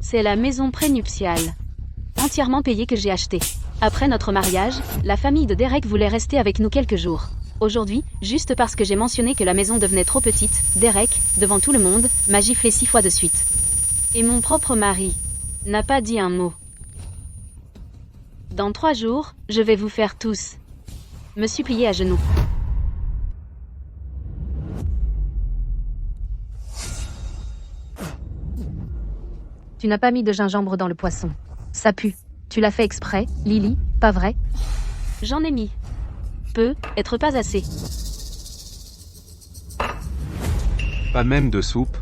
C'est la maison prénuptiale, entièrement payée que j'ai achetée. Après notre mariage, la famille de Derek voulait rester avec nous quelques jours. Aujourd'hui, juste parce que j'ai mentionné que la maison devenait trop petite, Derek, devant tout le monde, m'a giflé 6 fois de suite. Et mon propre mari n'a pas dit un mot. Dans 3 jours, je vais vous faire tous me supplier à genoux. Tu n'as pas mis de gingembre dans le poisson. Ça pue. Tu l'as fait exprès, Lily, pas vrai? J'en ai mis. Peu, être pas assez. Pas même de soupe.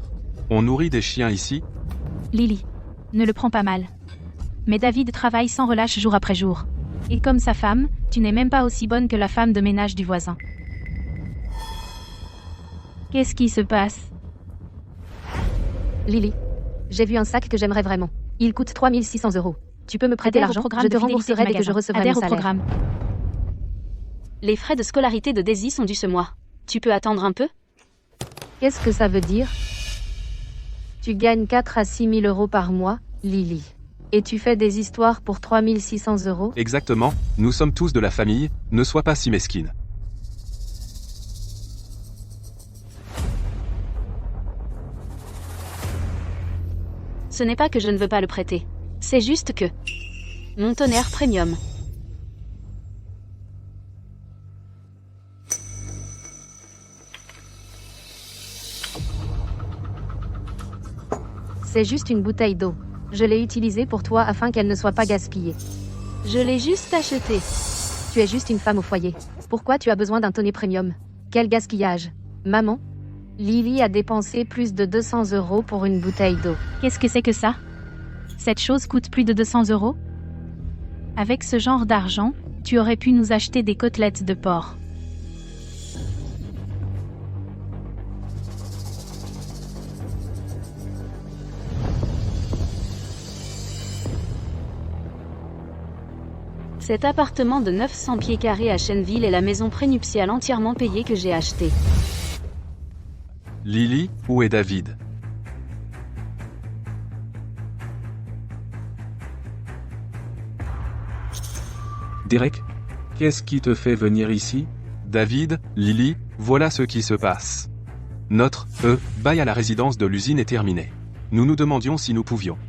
On nourrit des chiens ici? Lily, ne le prends pas mal. Mais David travaille sans relâche jour après jour. Et comme sa femme, tu n'es même pas aussi bonne que la femme de ménage du voisin. Qu'est-ce qui se passe? Lily, j'ai vu un sac que j'aimerais vraiment. Il coûte 3600 €. Tu peux me prêter l'argent? Je te rembourserai dès que je recevrai mon salaire. Programme. Les frais de scolarité de Daisy sont dus ce mois. Tu peux attendre un peu? Qu'est-ce que ça veut dire? Tu gagnes 4 à 6 000 € par mois, Lily. Et tu fais des histoires pour 3600 €? Exactement, nous sommes tous de la famille, ne sois pas si mesquine. Ce n'est pas que je ne veux pas le prêter. C'est juste que... Mon tonnerre premium. C'est juste une bouteille d'eau. Je l'ai utilisée pour toi afin qu'elle ne soit pas gaspillée. Je l'ai juste acheté. Tu es juste une femme au foyer. Pourquoi tu as besoin d'un tonnet premium? Quel gaspillage. Maman? Lily a dépensé plus de 200 € pour une bouteille d'eau. Qu'est-ce que c'est que ça? Cette chose coûte plus de 200 €? Avec ce genre d'argent, tu aurais pu nous acheter des côtelettes de porc. Cet appartement de 900 pieds carrés à Shenville est la maison prénuptiale entièrement payée que j'ai achetée. Lily, où est David? Derek, qu'est-ce qui te fait venir ici? David, Lily, voilà ce qui se passe. Notre, bail à la résidence de l'usine est terminé. Nous nous demandions si nous pouvions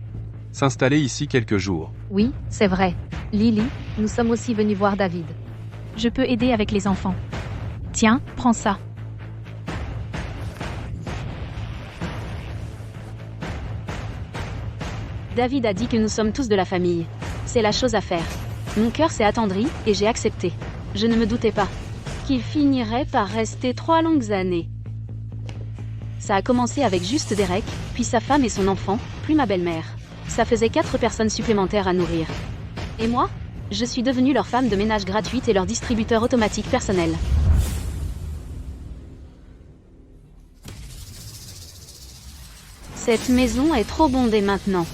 s'installer ici quelques jours. Oui, c'est vrai. Lily, nous sommes aussi venus voir David. Je peux aider avec les enfants. Tiens, prends ça. David a dit que nous sommes tous de la famille. C'est la chose à faire. Mon cœur s'est attendri, et j'ai accepté. Je ne me doutais pas qu'il finirait par rester 3 longues années. Ça a commencé avec juste Derek, puis sa femme et son enfant, puis ma belle-mère. Ça faisait 4 personnes supplémentaires à nourrir. Et moi, je suis devenue leur femme de ménage gratuite et leur distributeur automatique personnel. Cette maison est trop bondée maintenant.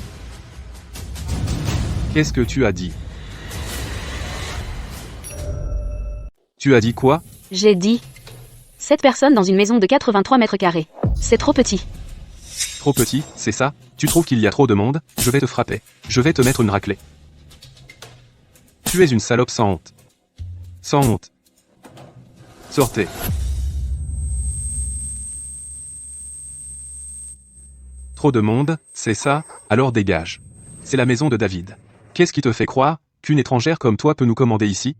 Qu'est-ce que tu as dit? Tu as dit quoi? J'ai dit 7 personnes dans une maison de 83 mètres carrés. C'est trop petit. Trop petit, c'est ça? Tu trouves qu'il y a trop de monde? Je vais te frapper. Je vais te mettre une raclée. Tu es une salope sans honte. Sans honte. Sortez. Trop de monde, c'est ça? Alors dégage. C'est la maison de David. Qu'est-ce qui te fait croire qu'une étrangère comme toi peut nous commander ici?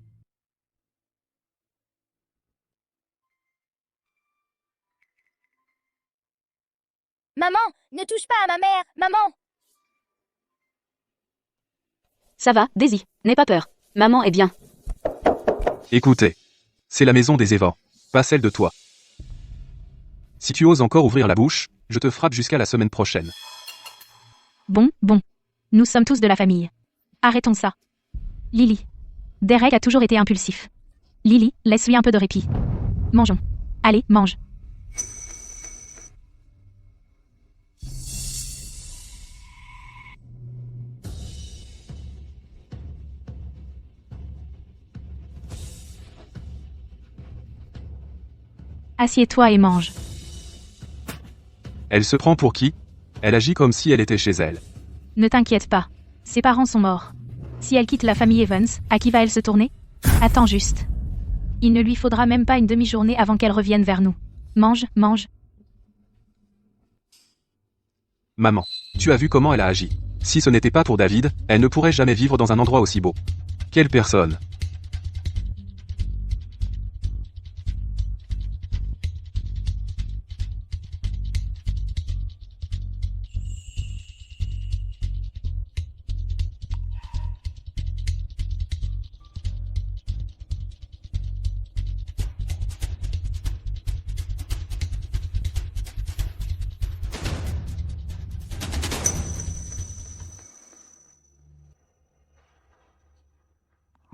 Maman, ne touche pas à ma mère, maman! Ça va, Daisy, n'aie pas peur. Maman est bien. Écoutez. C'est la maison des Évans, pas celle de toi. Si tu oses encore ouvrir la bouche, je te frappe jusqu'à la semaine prochaine. Bon. Nous sommes tous de la famille. Arrêtons ça. Lily. Derek a toujours été impulsif. Lily, laisse-lui un peu de répit. Mangeons. Allez, mange. Assieds-toi et mange. Elle se prend pour qui? Elle agit comme si elle était chez elle. Ne t'inquiète pas. Ses parents sont morts. Si elle quitte la famille Evans, à qui va-elle se tourner? Attends juste. Il ne lui faudra même pas une demi-journée avant qu'elle revienne vers nous. Mange, mange. Maman, tu as vu comment elle a agi. Si ce n'était pas pour David, elle ne pourrait jamais vivre dans un endroit aussi beau. Quelle personne.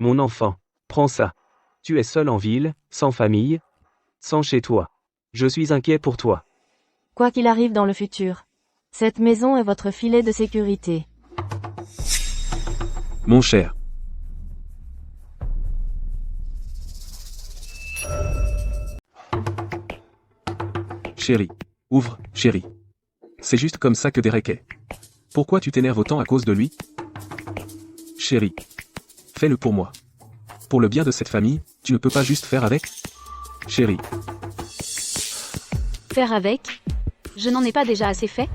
Mon enfant, prends ça. Tu es seul en ville, sans famille, sans chez toi. Je suis inquiet pour toi. Quoi qu'il arrive dans le futur, cette maison est votre filet de sécurité. Mon cher. Chérie. Ouvre, chérie. C'est juste comme ça que Derek est. Pourquoi tu t'énerves autant à cause de lui? Chérie. Fais-le pour moi. Pour le bien de cette famille, tu ne peux pas juste faire avec? Chérie. Faire avec? Je n'en ai pas déjà assez fait?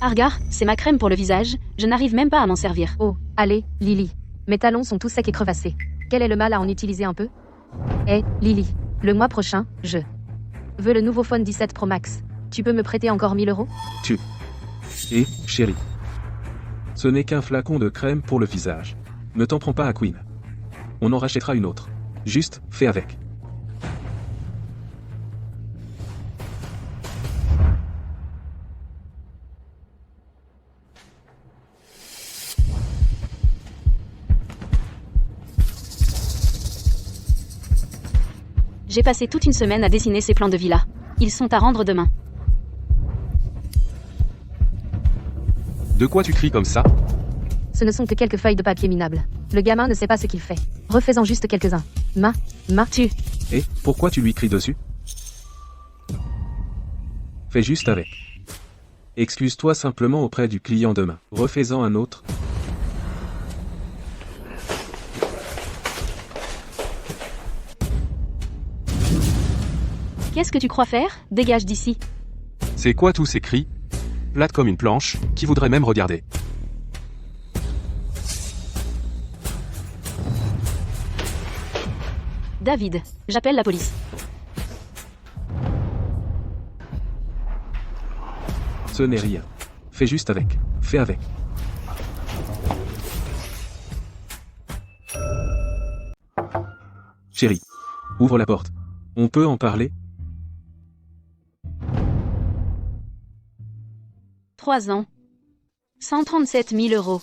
Ah regarde, c'est ma crème pour le visage, je n'arrive même pas à m'en servir. Oh, allez, Lily. Mes talons sont tous secs et crevassés. Quel est le mal à en utiliser un peu? Lily. Le mois prochain, je veux le nouveau phone 17 Pro Max. Tu peux me prêter encore 1000 €? Chérie. Ce n'est qu'un flacon de crème pour le visage. Ne t'en prends pas à Queen. On en rachètera une autre. Juste, fais avec. J'ai passé toute une semaine à dessiner ces plans de villa. Ils sont à rendre demain. De quoi tu cries comme ça? Ce ne sont que quelques feuilles de papier minable. Le gamin ne sait pas ce qu'il fait. Refais-en juste quelques-uns. Tu. Et, pourquoi tu lui cries dessus? Fais juste avec. Excuse-toi simplement auprès du client demain. Refais-en un autre. Qu'est-ce que tu crois faire? Dégage d'ici. C'est quoi tous ces cris? Plate comme une planche, qui voudrait même regarder. David, j'appelle la police. Ce n'est rien. Fais juste avec. Fais avec. Chérie. Ouvre la porte. On peut en parler? 3 ans. 137 000 €.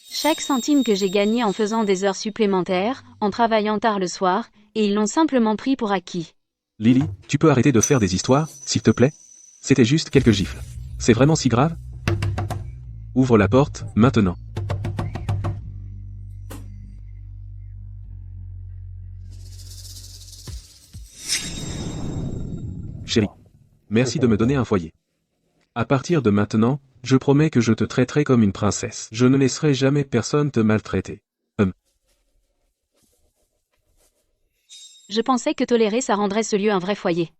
Chaque centime que j'ai gagné en faisant des heures supplémentaires, en travaillant tard le soir, et ils l'ont simplement pris pour acquis. Lily, tu peux arrêter de faire des histoires, s'il te plaît? C'était juste quelques gifles. C'est vraiment si grave? Ouvre la porte, maintenant. Chérie. Merci de me donner un foyer. À partir de maintenant, je promets que je te traiterai comme une princesse. Je ne laisserai jamais personne te maltraiter. Je pensais que tolérer ça rendrait ce lieu un vrai foyer.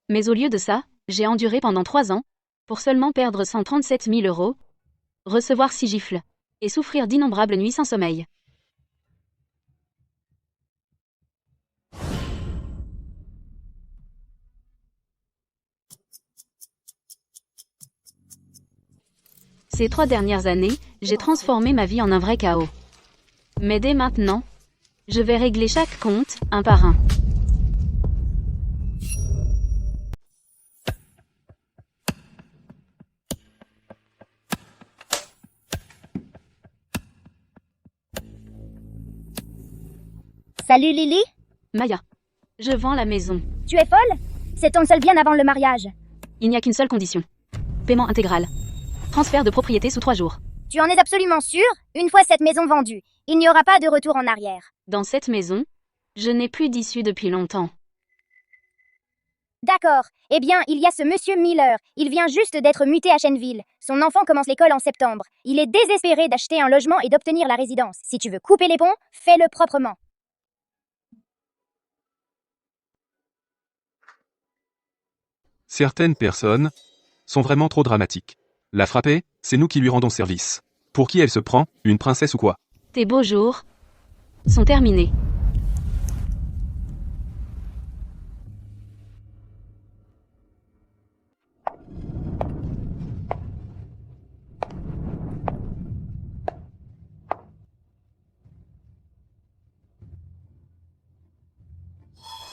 Mais au lieu de ça, j'ai enduré pendant 3 ans, pour seulement perdre 137 000 €, recevoir 6 gifles, et souffrir d'innombrables nuits sans sommeil. Ces 3 dernières années, j'ai transformé ma vie en un vrai chaos. Mais dès maintenant, je vais régler chaque compte, un par un. Salut Lily. Maya, je vends la maison. Tu es folle? C'est ton seul bien avant le mariage. Il n'y a qu'une seule condition. Paiement intégral. Transfert de propriété sous 3 jours. Tu en es absolument sûr? Une fois cette maison vendue, il n'y aura pas de retour en arrière. Dans cette maison, je n'ai plus d'issue depuis longtemps. D'accord. Eh bien, il y a ce monsieur Miller. Il vient juste d'être muté à Shenville. Son enfant commence l'école en septembre. Il est désespéré d'acheter un logement et d'obtenir la résidence. Si tu veux couper les ponts, fais-le proprement. Certaines personnes sont vraiment trop dramatiques. La frapper, c'est nous qui lui rendons service. Pour qui elle se prend, une princesse ou quoi? Tes beaux jours sont terminés.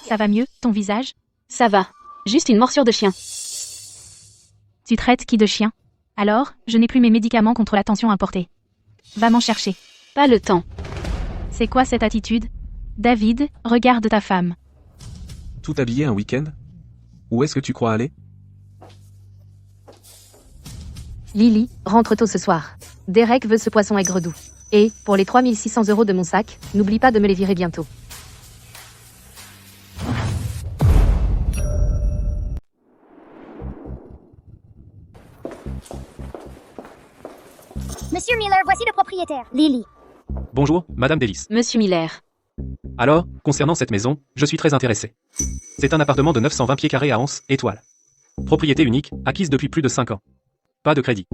Ça va mieux, ton visage? Ça va. Juste une morsure de chien. Tu traites qui de chien? Alors, je n'ai plus mes médicaments contre la tension importée. Va m'en chercher. Pas le temps. C'est quoi cette attitude? David, regarde ta femme. Tout habillé un week-end? Où est-ce que tu crois aller? Lily, rentre tôt ce soir. Derek veut ce poisson aigre-doux. Et, pour les 3600 € de mon sac, n'oublie pas de me les virer bientôt. Monsieur Miller, voici le propriétaire. Lily. Bonjour, Madame Davis. Monsieur Miller. Alors, concernant cette maison, je suis très intéressé. C'est un appartement de 920 pieds carrés à Anse, étoile. Propriété unique, acquise depuis plus de 5 ans. Pas de crédit.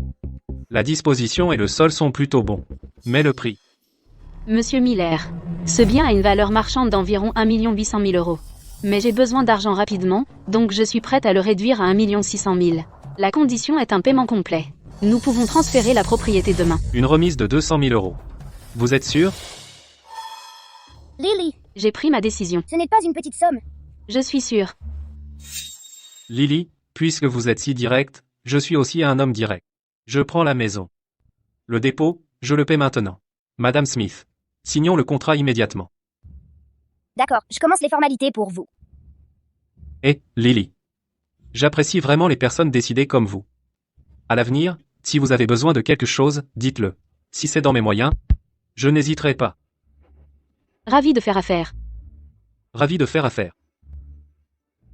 La disposition et le sol sont plutôt bons. Mais le prix. Monsieur Miller. Ce bien a une valeur marchande d'environ 1 800 000 €. Mais j'ai besoin d'argent rapidement, donc je suis prête à le réduire à 1 600 000. La condition est un paiement complet. Nous pouvons transférer la propriété demain. Une remise de 200 000 €. Vous êtes sûr? Lily, J'ai pris ma décision. ce n'est pas une petite somme. Je suis sûre. Lily, puisque vous êtes si direct, je suis aussi un homme direct. Je prends la maison. Le dépôt, je le paie maintenant. Madame Smith, signons le contrat immédiatement. D'accord, je commence les formalités pour vous. Et, Lily. J'apprécie vraiment les personnes décidées comme vous. À l'avenir, si vous avez besoin de quelque chose, dites-le. Si c'est dans mes moyens, je n'hésiterai pas. Ravi de faire affaire. Ravi de faire affaire.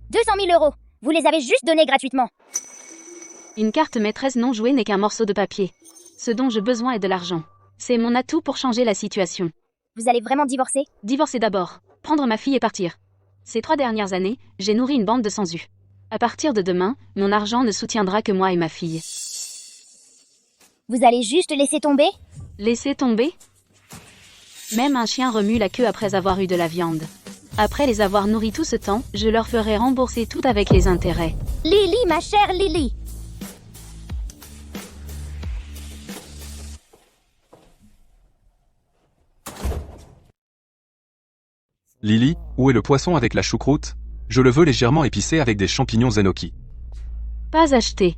200 000 €. Vous les avez juste donnés gratuitement. Une carte maîtresse non jouée n'est qu'un morceau de papier. Ce dont j'ai besoin est de l'argent. C'est mon atout pour changer la situation. Vous allez vraiment divorcer? Divorcer d'abord, prendre ma fille et partir. Ces 3 dernières années, j'ai nourri une bande de sans-u. À partir de demain, mon argent ne soutiendra que moi et ma fille. Vous allez juste laisser tomber? Laisser tomber? Même un chien remue la queue après avoir eu de la viande. Après les avoir nourris tout ce temps, je leur ferai rembourser tout avec les intérêts. Lily, ma chère Lily. Lily, où est le poisson avec la choucroute? Je le veux légèrement épicé avec des champignons enoki. Pas acheté.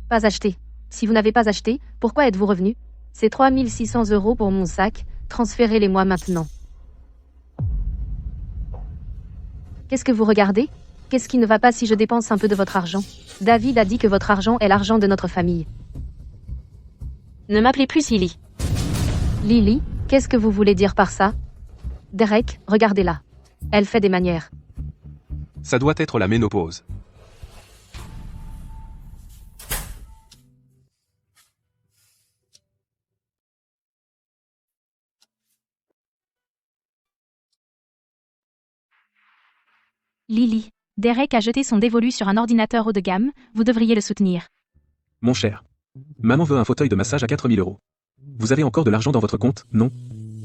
Pas acheté. Si vous n'avez pas acheté, pourquoi êtes-vous revenu? C'est 3600 € pour mon sac, transférez-les-moi maintenant. Qu'est-ce que vous regardez? Qu'est-ce qui ne va pas si je dépense un peu de votre argent? David a dit que votre argent est l'argent de notre famille. Ne m'appelez plus Lily. Lily, qu'est-ce que vous voulez dire par ça? Derek, regardez-la. Elle fait des manières. Ça doit être la ménopause. Lily, Derek a jeté son dévolu sur un ordinateur haut de gamme, vous devriez le soutenir. Mon cher. Maman veut un fauteuil de massage à 4000 €. Vous avez encore de l'argent dans votre compte, non?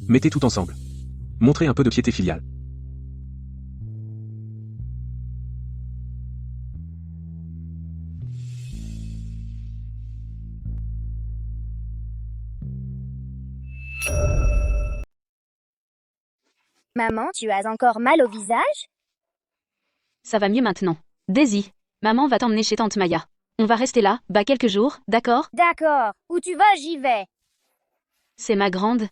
Mettez tout ensemble. Montrez un peu de piété filiale. Maman, tu as encore mal au visage? Ça va mieux maintenant. Daisy, maman va t'emmener chez tante Maya. On va rester là, quelques jours, d'accord? D'accord. Où tu vas, j'y vais. C'est ma grande.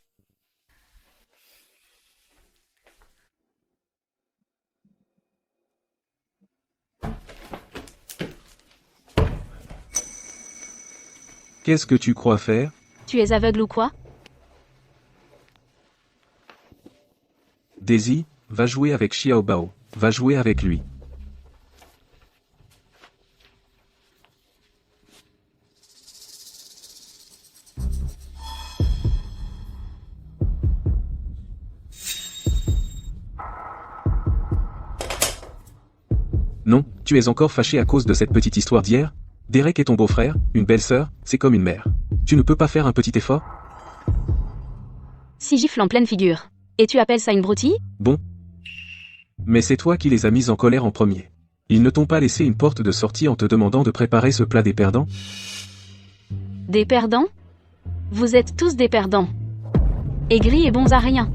Qu'est-ce que tu crois faire? Tu es aveugle ou quoi? Daisy, va jouer avec Xiaobao. Va jouer avec lui. Tu es encore fâché à cause de cette petite histoire d'hier? Derek est ton beau-frère, une belle-sœur, c'est comme une mère. Tu ne peux pas faire un petit effort? 6 gifles en pleine figure. Et tu appelles ça une broutille? Bon. Mais c'est toi qui les as mis en colère en premier. Ils ne t'ont pas laissé une porte de sortie en te demandant de préparer ce plat des perdants? Des perdants? Vous êtes tous des perdants. Aigris et bons à rien.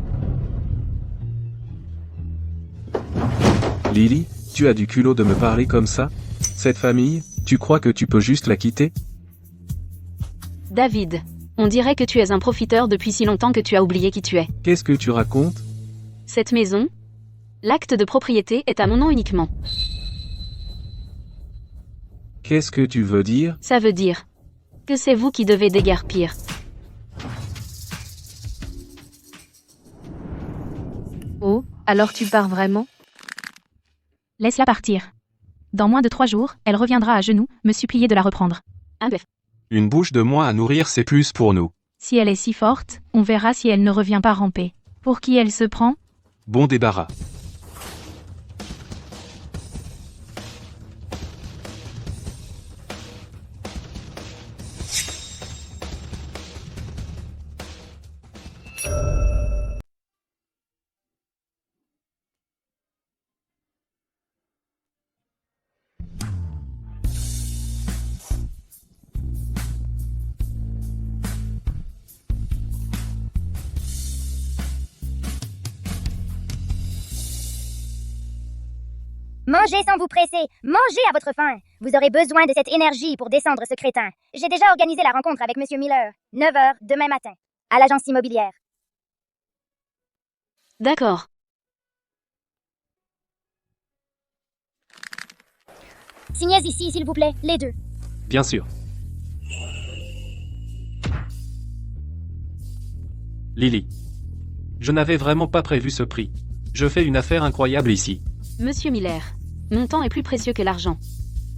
Lily, tu as du culot de me parler comme ça? Cette famille, tu crois que tu peux juste la quitter? David, on dirait que tu es un profiteur depuis si longtemps que tu as oublié qui tu es. Qu'est-ce que tu racontes? Cette maison, l'acte de propriété est à mon nom uniquement. Qu'est-ce que tu veux dire? Ça veut dire que c'est vous qui devez déguerpir. Oh, alors tu pars vraiment? Laisse-la partir. Dans moins de 3 jours, elle reviendra à genoux, me supplier de la reprendre. Un bœuf. Une bouche de moins à nourrir, c'est plus pour nous. Si elle est si forte, on verra si elle ne revient pas ramper. Pour qui elle se prend? Bon débarras. Mangez sans vous presser, mangez à votre faim. Vous aurez besoin de cette énergie pour descendre ce crétin. J'ai déjà organisé la rencontre avec Monsieur Miller. 9h demain matin, à l'agence immobilière. D'accord. Signez ici, s'il vous plaît, les deux. Bien sûr. Lily. Je n'avais vraiment pas prévu ce prix. Je fais une affaire incroyable ici. Monsieur Miller, mon temps est plus précieux que l'argent.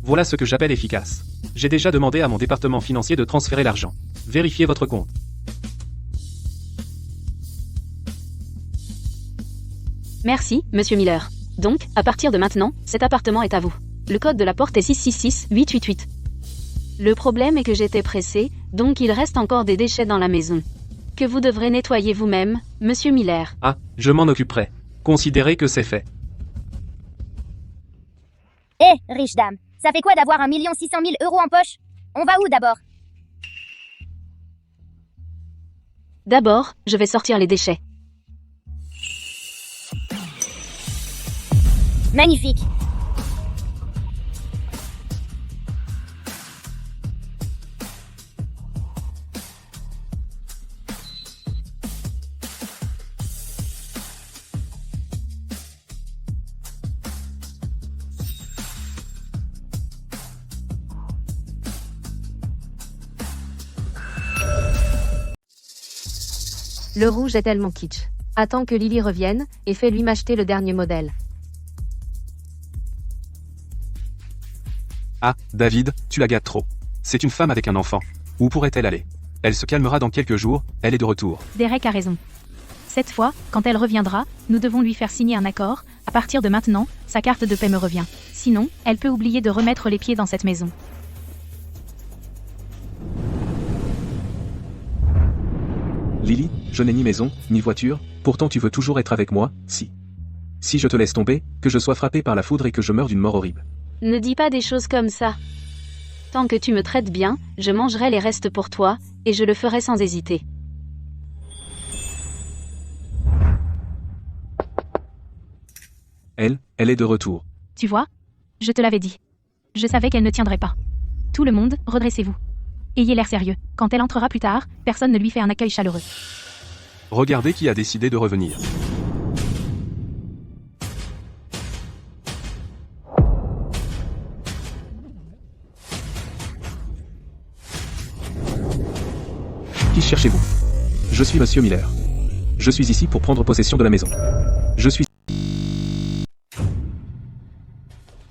Voilà ce que j'appelle efficace. J'ai déjà demandé à mon département financier de transférer l'argent. Vérifiez votre compte. Merci, Monsieur Miller. Donc, à partir de maintenant, cet appartement est à vous. Le code de la porte est 666-888. Le problème est que j'étais pressé, donc il reste encore des déchets dans la maison. Que vous devrez nettoyer vous-même, Monsieur Miller. Ah, je m'en occuperai. Considérez que c'est fait. Eh, riche dame, ça fait quoi d'avoir 1 600 000 € en poche? On va où d'abord? D'abord, je vais sortir les déchets. Magnifique. Le rouge est tellement kitsch. Attends que Lily revienne, et fais-lui m'acheter le dernier modèle. Ah, David, tu la gâtes trop. C'est une femme avec un enfant. Où pourrait-elle aller? Elle se calmera dans quelques jours, elle est de retour. Derek a raison. Cette fois, quand elle reviendra, nous devons lui faire signer un accord. À partir de maintenant, sa carte de paie me revient. Sinon, elle peut oublier de remettre les pieds dans cette maison. Lily, je n'ai ni maison, ni voiture, pourtant tu veux toujours être avec moi, si. Si je te laisse tomber, que je sois frappé par la foudre et que je meure d'une mort horrible. Ne dis pas des choses comme ça. Tant que tu me traites bien, je mangerai les restes pour toi, et je le ferai sans hésiter. Elle est de retour. Tu vois? Je te l'avais dit. Je savais qu'elle ne tiendrait pas. Tout le monde, redressez-vous. Ayez l'air sérieux. Quand elle entrera plus tard, personne ne lui fait un accueil chaleureux. Regardez qui a décidé de revenir. Qui cherchez-vous? Je suis Monsieur Miller. Je suis ici pour prendre possession de la maison. Je suis...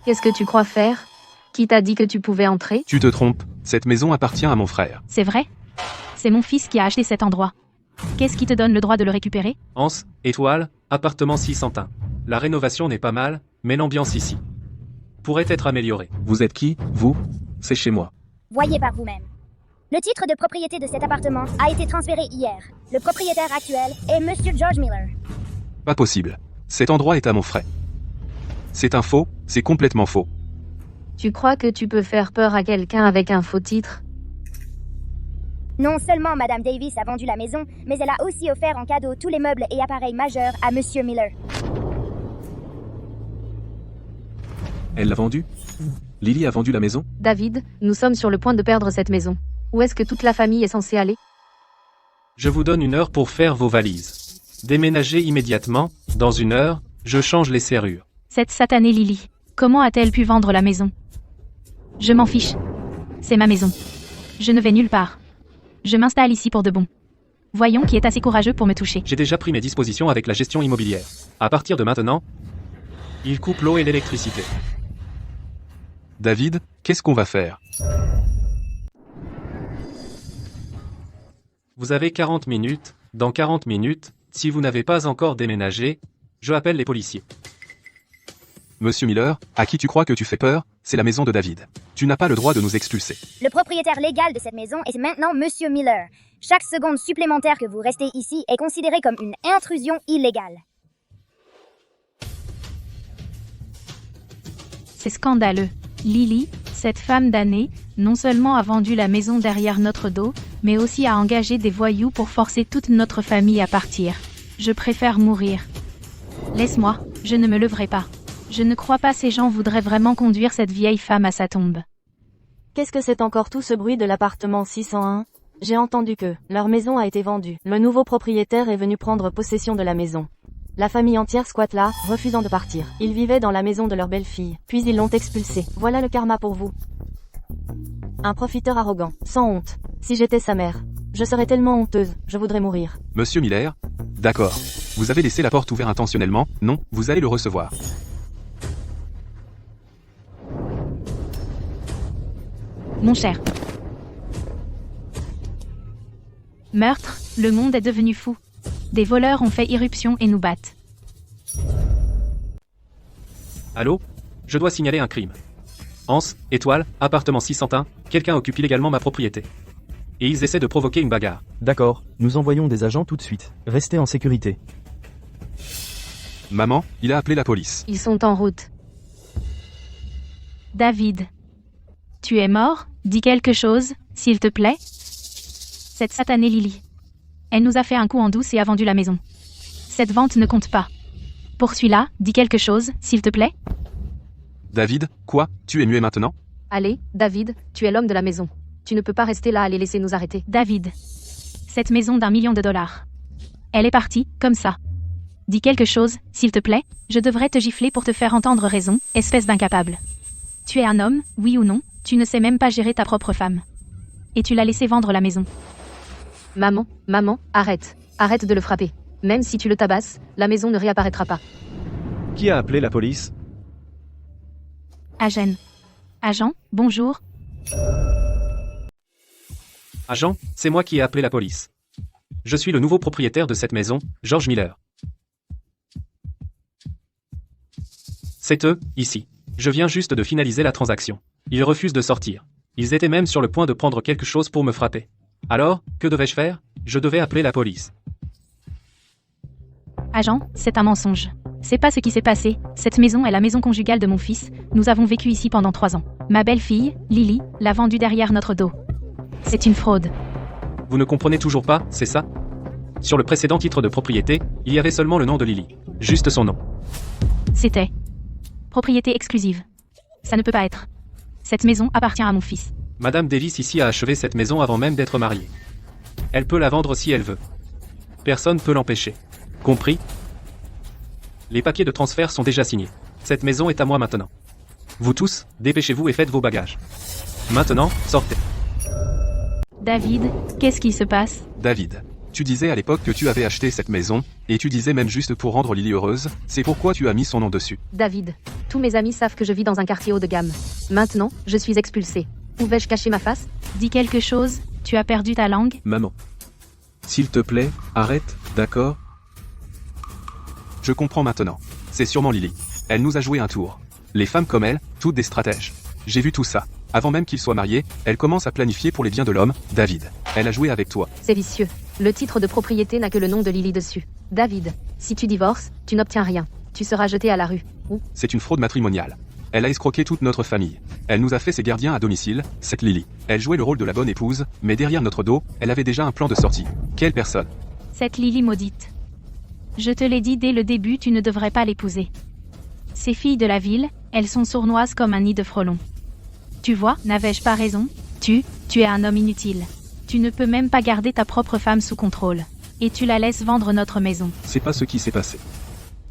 Qu'est-ce que tu crois faire? Qui t'a dit que tu pouvais entrer? Tu te trompes, cette maison appartient à mon frère. C'est vrai? C'est mon fils qui a acheté cet endroit. Qu'est-ce qui te donne le droit de le récupérer? Anse, étoile, appartement 601. La rénovation n'est pas mal, mais l'ambiance ici. pourrait être améliorée. Vous êtes qui, vous? C'est chez moi. Voyez par vous-même. Le titre de propriété de cet appartement a été transféré hier. Le propriétaire actuel est Monsieur George Miller. Pas possible. Cet endroit est à mon frais. C'est un faux, c'est complètement faux. Tu crois que tu peux faire peur à quelqu'un avec un faux titre? Non seulement Madame Davis a vendu la maison, mais elle a aussi offert en cadeau tous les meubles et appareils majeurs à Monsieur Miller. Elle l'a vendue? Lily a vendu la maison? David, nous sommes sur le point de perdre cette maison. Où est-ce que toute la famille est censée aller? Je vous donne 1 heure pour faire vos valises. Déménagez immédiatement. Dans 1 heure, je change les serrures. Cette satanée Lily. Comment a-t-elle pu vendre la maison? Je m'en fiche. C'est ma maison. Je ne vais nulle part. Je m'installe ici pour de bon. Voyons qui est assez courageux pour me toucher. J'ai déjà pris mes dispositions avec la gestion immobilière. À partir de maintenant, il coupe l'eau et l'électricité. David, qu'est-ce qu'on va faire? Vous avez 40 minutes. Dans 40 minutes, si vous n'avez pas encore déménagé, je appelle les policiers. Monsieur Miller, à qui tu crois que tu fais peur? C'est la maison de David. Tu n'as pas le droit de nous expulser. Le propriétaire légal de cette maison est maintenant Monsieur Miller. Chaque seconde supplémentaire que vous restez ici est considérée comme une intrusion illégale. C'est scandaleux. Lily, cette femme damnée, non seulement a vendu la maison derrière notre dos, mais aussi a engagé des voyous pour forcer toute notre famille à partir. Je préfère mourir. Laisse-moi, je ne me leverai pas. Je ne crois pas ces gens voudraient vraiment conduire cette vieille femme à sa tombe. Qu'est-ce que c'est encore tout ce bruit de l'appartement 601? J'ai entendu que leur maison a été vendue. Le nouveau propriétaire est venu prendre possession de la maison. La famille entière squatte là, refusant de partir. Ils vivaient dans la maison de leur belle-fille, puis ils l'ont expulsé. Voilà le karma pour vous. Un profiteur arrogant, sans honte. Si j'étais sa mère, je serais tellement honteuse, je voudrais mourir. Monsieur Miller? D'accord. Vous avez laissé la porte ouverte intentionnellement? Non, vous allez le recevoir. Mon cher. Meurtre, le monde est devenu fou. Des voleurs ont fait irruption et nous battent. Allô? Je dois signaler un crime. Anse, étoile, appartement 601, quelqu'un occupe illégalement ma propriété. Et ils essaient de provoquer une bagarre. D'accord, nous envoyons des agents tout de suite. Restez en sécurité. Maman, il a appelé la police. Ils sont en route. David. Tu es mort? Dis quelque chose, s'il te plaît. Cette satanée Lily. Elle nous a fait un coup en douce et a vendu la maison. Cette vente ne compte pas. Poursuis-la, dis quelque chose, s'il te plaît. David, quoi? Tu es muet maintenant? Allez, David, tu es l'homme de la maison. Tu ne peux pas rester là à les laisser nous arrêter. David. Cette maison d'1 million de dollars. Elle est partie, comme ça. Dis quelque chose, s'il te plaît. Je devrais te gifler pour te faire entendre raison, espèce d'incapable. Tu es un homme, oui ou non? Tu ne sais même pas gérer ta propre femme. Et tu l'as laissé vendre la maison. Maman, arrête. Arrête de le frapper. Même si tu le tabasses, la maison ne réapparaîtra pas. Qui a appelé la police? Agent, bonjour. Agent, c'est moi qui ai appelé la police. Je suis le nouveau propriétaire de cette maison, George Miller. C'est eux, ici. Je viens juste de finaliser la transaction. Ils refusent de sortir. Ils étaient même sur le point de prendre quelque chose pour me frapper. Alors, que devais-je faire? Je devais appeler la police. Agent, c'est un mensonge. C'est pas ce qui s'est passé. Cette maison est la maison conjugale de mon fils. Nous avons vécu ici pendant 3 ans. Ma belle-fille, Lily, l'a vendue derrière notre dos. C'est une fraude. Vous ne comprenez toujours pas, c'est ça? Sur le précédent titre de propriété, il y avait seulement le nom de Lily. Juste son nom. C'était propriété exclusive. Ça ne peut pas être. Cette maison appartient à mon fils. Madame Davis ici a achevé cette maison avant même d'être mariée. Elle peut la vendre si elle veut. Personne peut l'empêcher. Compris? Les papiers de transfert sont déjà signés. Cette maison est à moi maintenant. Vous tous, dépêchez-vous et faites vos bagages. Maintenant, sortez. David, qu'est-ce qui se passe? David. Tu disais à l'époque que tu avais acheté cette maison, et tu disais même juste pour rendre Lily heureuse, c'est pourquoi tu as mis son nom dessus. David, tous mes amis savent que je vis dans un quartier haut de gamme. Maintenant, je suis expulsée. Où vais-je cacher ma face? Dis quelque chose, tu as perdu ta langue? Maman. S'il te plaît, arrête, d'accord? Je comprends maintenant. C'est sûrement Lily. Elle nous a joué un tour. Les femmes comme elle, tout toutes des stratèges. J'ai vu tout ça. Avant même qu'il soit marié, elle commence à planifier pour les biens de l'homme, David. Elle a joué avec toi. C'est vicieux. Le titre de propriété n'a que le nom de Lily dessus. David, si tu divorces, tu n'obtiens rien. Tu seras jeté à la rue. Ou C'est une fraude matrimoniale. Elle a escroqué toute notre famille. Elle nous a fait ses gardiens à domicile, cette Lily. Elle jouait le rôle de la bonne épouse, mais derrière notre dos, elle avait déjà un plan de sortie. Quelle personne? Cette Lily maudite. Je te l'ai dit dès le début, tu ne devrais pas l'épouser. Ces filles de la ville, elles sont sournoises comme un nid de frelons. Tu vois, n'avais-je pas raison? Tu es un homme inutile. Tu ne peux même pas garder ta propre femme sous contrôle. Et tu la laisses vendre notre maison. C'est pas ce qui s'est passé.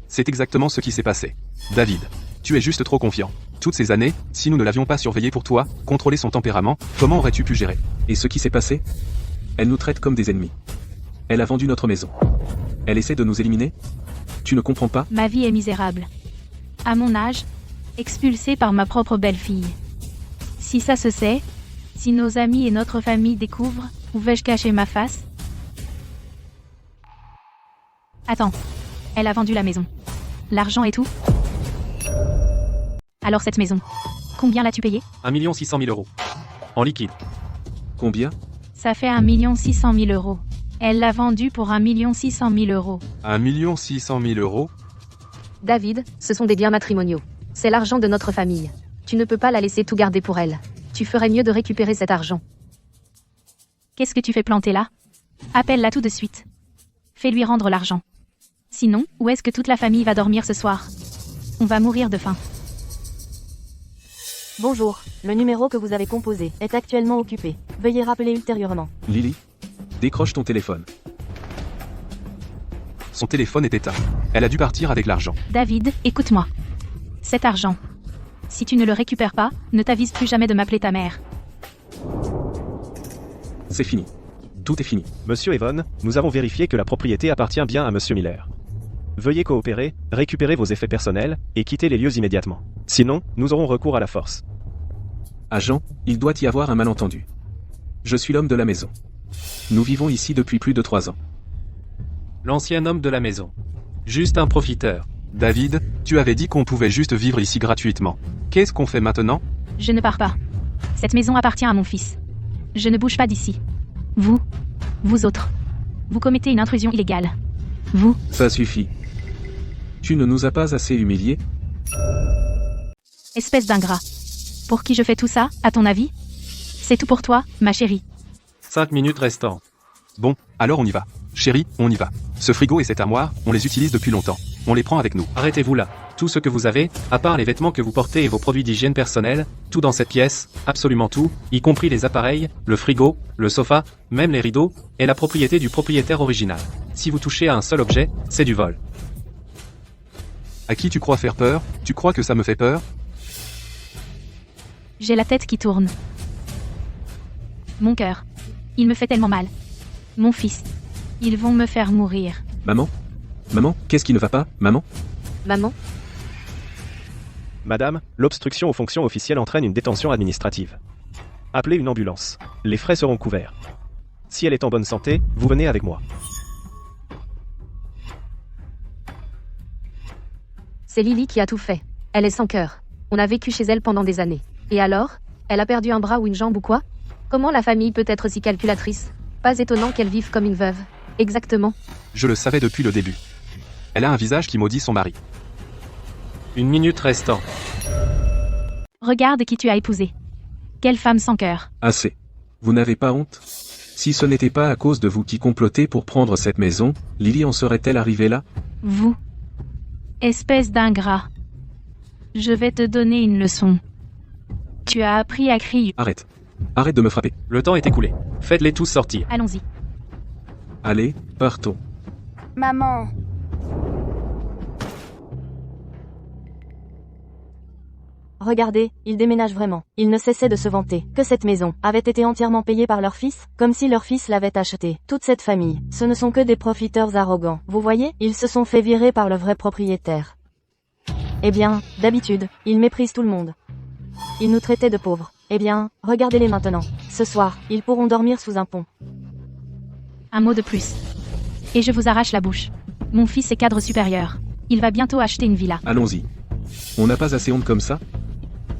C'est exactement ce qui s'est passé. David, tu es juste trop confiant. Toutes ces années, si nous ne l'avions pas surveillé pour toi, contrôler son tempérament, comment aurais-tu pu gérer? Et ce qui s'est passé? Elle nous traite comme des ennemis. Elle a vendu notre maison. Elle essaie de nous éliminer? Tu ne comprends pas? Ma vie est misérable. À mon âge, expulsée par ma propre belle-fille. Si ça se sait, si nos amis et notre famille découvrent, où vais-je cacher ma face? Attends. Elle a vendu la maison. L'argent et tout? Alors cette maison, combien l'as-tu payée? 1 600 000 euros. En liquide. Combien? Ça fait 1 600 000 euros. Elle l'a vendue pour 1 600 000 euros. 1 600 000 euros? David, ce sont des biens matrimoniaux. C'est l'argent de notre famille. Tu ne peux pas la laisser tout garder pour elle. Tu ferais mieux de récupérer cet argent. Qu'est-ce que tu fais planter là? Appelle-la tout de suite. Fais-lui rendre l'argent. Sinon, où est-ce que toute la famille va dormir ce soir? On va mourir de faim. Bonjour, le numéro que vous avez composé est actuellement occupé. Veuillez rappeler ultérieurement. Lily? Décroche ton téléphone. Son téléphone est éteint. Elle a dû partir avec l'argent. David, écoute-moi. Cet argent. Si tu ne le récupères pas, ne t'avise plus jamais de m'appeler ta mère. C'est fini. Tout est fini. Monsieur Evon, nous avons vérifié que la propriété appartient bien à Monsieur Miller. Veuillez coopérer, récupérer vos effets personnels, et quitter les lieux immédiatement. Sinon, nous aurons recours à la force. Agent, il doit y avoir un malentendu. Je suis l'homme de la maison. Nous vivons ici depuis plus de 3 ans. L'ancien homme de la maison. Juste un profiteur. David, tu avais dit qu'on pouvait juste vivre ici gratuitement. Qu'est-ce qu'on fait maintenant? Je ne pars pas. Cette maison appartient à mon fils. Je ne bouge pas d'ici. Vous autres, vous commettez une intrusion illégale. Vous, Ça suffit. Tu ne nous as pas assez humiliés? espèce d'ingrat. Pour qui je fais tout ça, à ton avis? C'est tout pour toi, ma chérie. 5 minutes restantes. Bon, alors on y va. Chérie, on y va. Ce frigo et cette armoire, on les utilise depuis longtemps. On les prend avec nous. Arrêtez-vous là. Tout ce que vous avez, à part les vêtements que vous portez et vos produits d'hygiène personnelle, tout dans cette pièce, absolument tout, y compris les appareils, le frigo, le sofa, même les rideaux, est la propriété du propriétaire original. Si vous touchez à un seul objet, c'est du vol. À qui tu crois faire peur? Tu crois que ça me fait peur? J'ai la tête qui tourne. Mon cœur. Il me fait tellement mal. Mon fils. Ils vont me faire mourir. Maman? Maman, qu'est-ce qui ne va pas, maman? Maman? Madame, l'obstruction aux fonctions officielles entraîne une détention administrative. Appelez une ambulance. Les frais seront couverts. Si elle est en bonne santé, vous venez avec moi. C'est Lily qui a tout fait. Elle est sans cœur. On a vécu chez elle pendant des années. Et alors? Elle a perdu un bras ou une jambe ou quoi? Comment la famille peut être si calculatrice? Pas étonnant qu'elle vive comme une veuve. Exactement. Je le savais depuis le début. Elle a un visage qui maudit son mari. 1 minute restant. Regarde qui tu as épousé. Quelle femme sans cœur. Assez. Vous n'avez pas honte? Si ce n'était pas à cause de vous qui complotez pour prendre cette maison, Lily en serait-elle arrivée là? Vous. Espèce d'ingrat. Je vais te donner une leçon. Tu as appris à crier. Arrête. Arrête de me frapper. Le temps est écoulé. Faites-les tous sortir. Allons-y. Allez, partons. Maman. Regardez, ils déménagent vraiment. Ils ne cessaient de se vanter que cette maison avait été entièrement payée par leur fils, comme si leur fils l'avait achetée. Toute cette famille, ce ne sont que des profiteurs arrogants. Vous voyez, ils se sont fait virer par le vrai propriétaire. Eh bien, d'habitude, ils méprisent tout le monde. Ils nous traitaient de pauvres. Eh bien, regardez-les maintenant. Ce soir, ils pourront dormir sous un pont. Un mot de plus. Et je vous arrache la bouche. Mon fils est cadre supérieur. Il va bientôt acheter une villa. Allons-y. On n'a pas assez honte comme ça?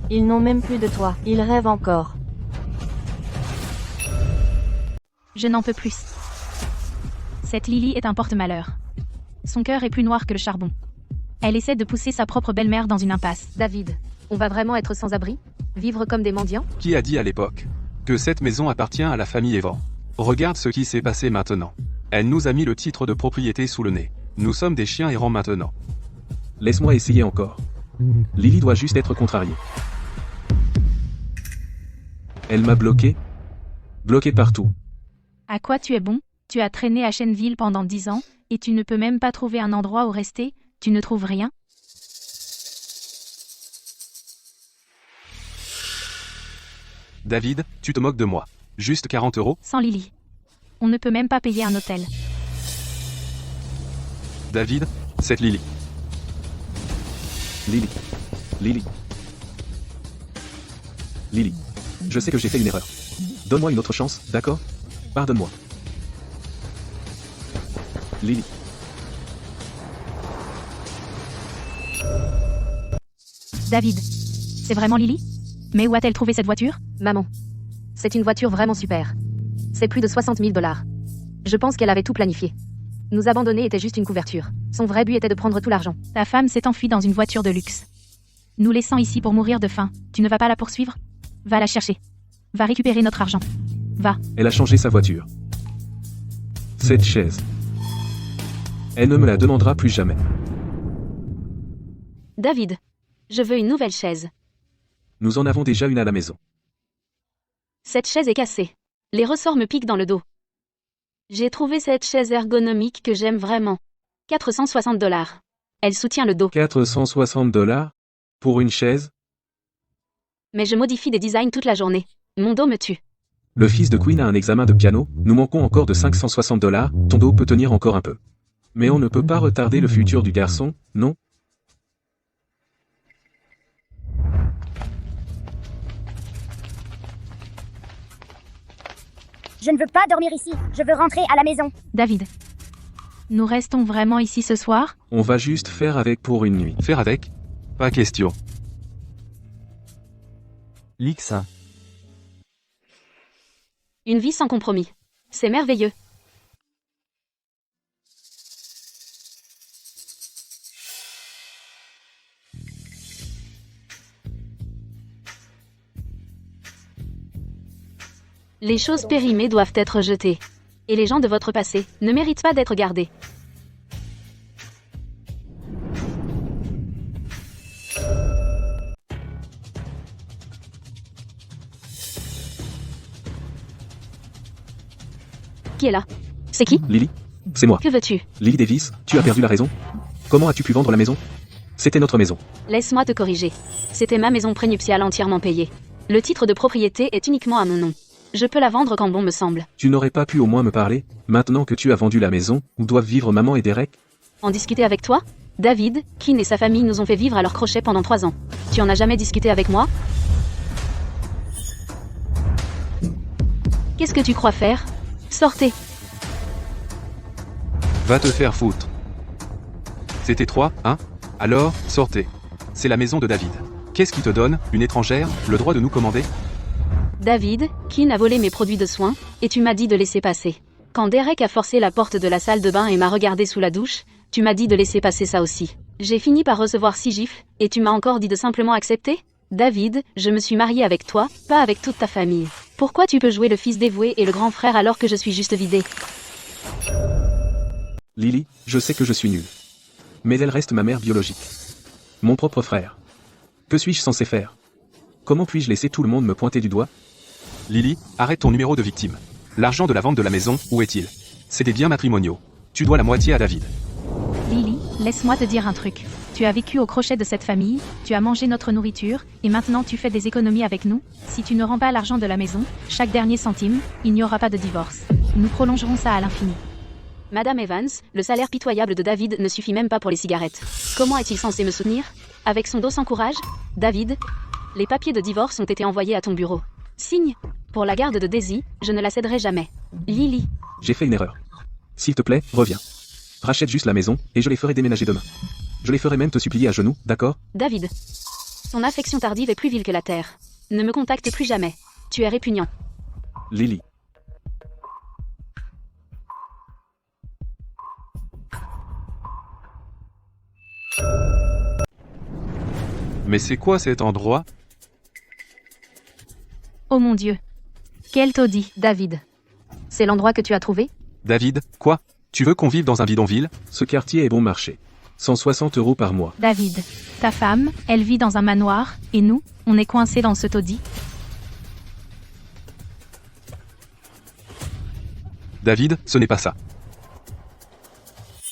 Ils n'ont même plus de toi. Ils rêvent encore. Je n'en peux plus. Cette Lily est un porte-malheur. Son cœur est plus noir que le charbon. Elle essaie de pousser sa propre belle-mère dans une impasse. David, on va vraiment être sans abri? Vivre comme des mendiants? Qui a dit à l'époque que cette maison appartient à la famille Evan? Regarde ce qui s'est passé maintenant. Elle nous a mis le titre de propriété sous le nez. Nous sommes des chiens errants maintenant. Laisse-moi essayer encore. Lily doit juste être contrariée. Elle m'a bloqué. Bloqué partout. À quoi tu es bon? Tu as traîné à Shenville pendant 10 ans, et tu ne peux même pas trouver un endroit où rester? Tu ne trouves rien? David, tu te moques de moi. Juste 40 €? Sans Lily. On ne peut même pas payer un hôtel. David, c'est Lily. Lily. Lily. Lily. Je sais que j'ai fait une erreur. Donne-moi une autre chance, d'accord? Pardonne-moi. Lily. David. C'est vraiment Lily? Mais où a-t-elle trouvé cette voiture? Maman. C'est une voiture vraiment super. C'est plus de 60 000 $. Je pense qu'elle avait tout planifié. Nous abandonner était juste une couverture. Son vrai but était de prendre tout l'argent. Ta femme s'est enfuie dans une voiture de luxe. Nous laissant ici pour mourir de faim. Tu ne vas pas la poursuivre? Va la chercher. Va récupérer notre argent. Va. Elle a changé sa voiture. Cette chaise. Elle ne me la demandera plus jamais. David. Je veux une nouvelle chaise. Nous en avons déjà une à la maison. Cette chaise est cassée. Les ressorts me piquent dans le dos. J'ai trouvé cette chaise ergonomique que j'aime vraiment. 460 $. Elle soutient le dos. 460 $? Pour une chaise? Mais je modifie des designs toute la journée. Mon dos me tue. Le fils de Queen a un examen de piano, nous manquons encore de 560 $, ton dos peut tenir encore un peu. Mais on ne peut pas retarder le futur du garçon, non? Je ne veux pas dormir ici. Je veux rentrer à la maison. David. Nous restons vraiment ici ce soir? On va juste faire avec pour une nuit. Faire avec? Pas question. Lixa. Une vie sans compromis. C'est merveilleux. Les choses périmées doivent être jetées. Et les gens de votre passé ne méritent pas d'être gardés. Qui est là? C'est qui? Lily? C'est moi. Que veux-tu? Lily Davis, tu as perdu la raison? Comment as-tu pu vendre la maison? C'était notre maison. Laisse-moi te corriger. C'était ma maison prénuptiale entièrement payée. Le titre de propriété est uniquement à mon nom. Je peux la vendre quand bon me semble. Tu n'aurais pas pu au moins me parler, maintenant que tu as vendu la maison, où doivent vivre maman et Derek? En discuter avec toi? David, Keane et sa famille nous ont fait vivre à leur crochet pendant 3 ans. Tu en as jamais discuté avec moi? Qu'est-ce que tu crois faire? Sortez. Va te faire foutre. C'était 3, hein? Alors, sortez. C'est la maison de David. Qu'est-ce qui te donne, une étrangère, le droit de nous commander? David, Keane a volé mes produits de soins, et tu m'as dit de laisser passer. Quand Derek a forcé la porte de la salle de bain et m'a regardé sous la douche, tu m'as dit de laisser passer ça aussi. J'ai fini par recevoir 6 gifles, et tu m'as encore dit de simplement accepter? David, je me suis mariée avec toi, pas avec toute ta famille. Pourquoi tu peux jouer le fils dévoué et le grand frère alors que je suis juste vidée? Lily, je sais que je suis nul. Mais elle reste ma mère biologique. Mon propre frère. Que suis-je censé faire? Comment puis-je laisser tout le monde me pointer du doigt? Lily, arrête ton numéro de victime. L'argent de la vente de la maison, où est-il? C'est des biens matrimoniaux. Tu dois la moitié à David. Lily, laisse-moi te dire un truc. Tu as vécu au crochet de cette famille, tu as mangé notre nourriture, et maintenant tu fais des économies avec nous. Si tu ne rends pas l'argent de la maison, chaque dernier centime, il n'y aura pas de divorce. Nous prolongerons ça à l'infini. Madame Evans, le salaire pitoyable de David ne suffit même pas pour les cigarettes. Comment est-il censé me soutenir? Avec son dos sans courage? David? Les papiers de divorce ont été envoyés à ton bureau. Signe. Pour la garde de Daisy, je ne la céderai jamais. Lily. J'ai fait une erreur. S'il te plaît, reviens. Rachète juste la maison, et je les ferai déménager demain. Je les ferai même te supplier à genoux, d'accord? David. Son affection tardive est plus vile que la terre. Ne me contacte plus jamais. Tu es répugnant. Lily. Mais c'est quoi cet endroit? Oh mon Dieu. Quel taudis. David. C'est l'endroit que tu as trouvé? David, quoi? Tu veux qu'on vive dans un bidonville? Ce quartier est bon marché. 160 € par mois. David. Ta femme, elle vit dans un manoir, et nous, on est coincés dans ce taudis. David, ce n'est pas ça.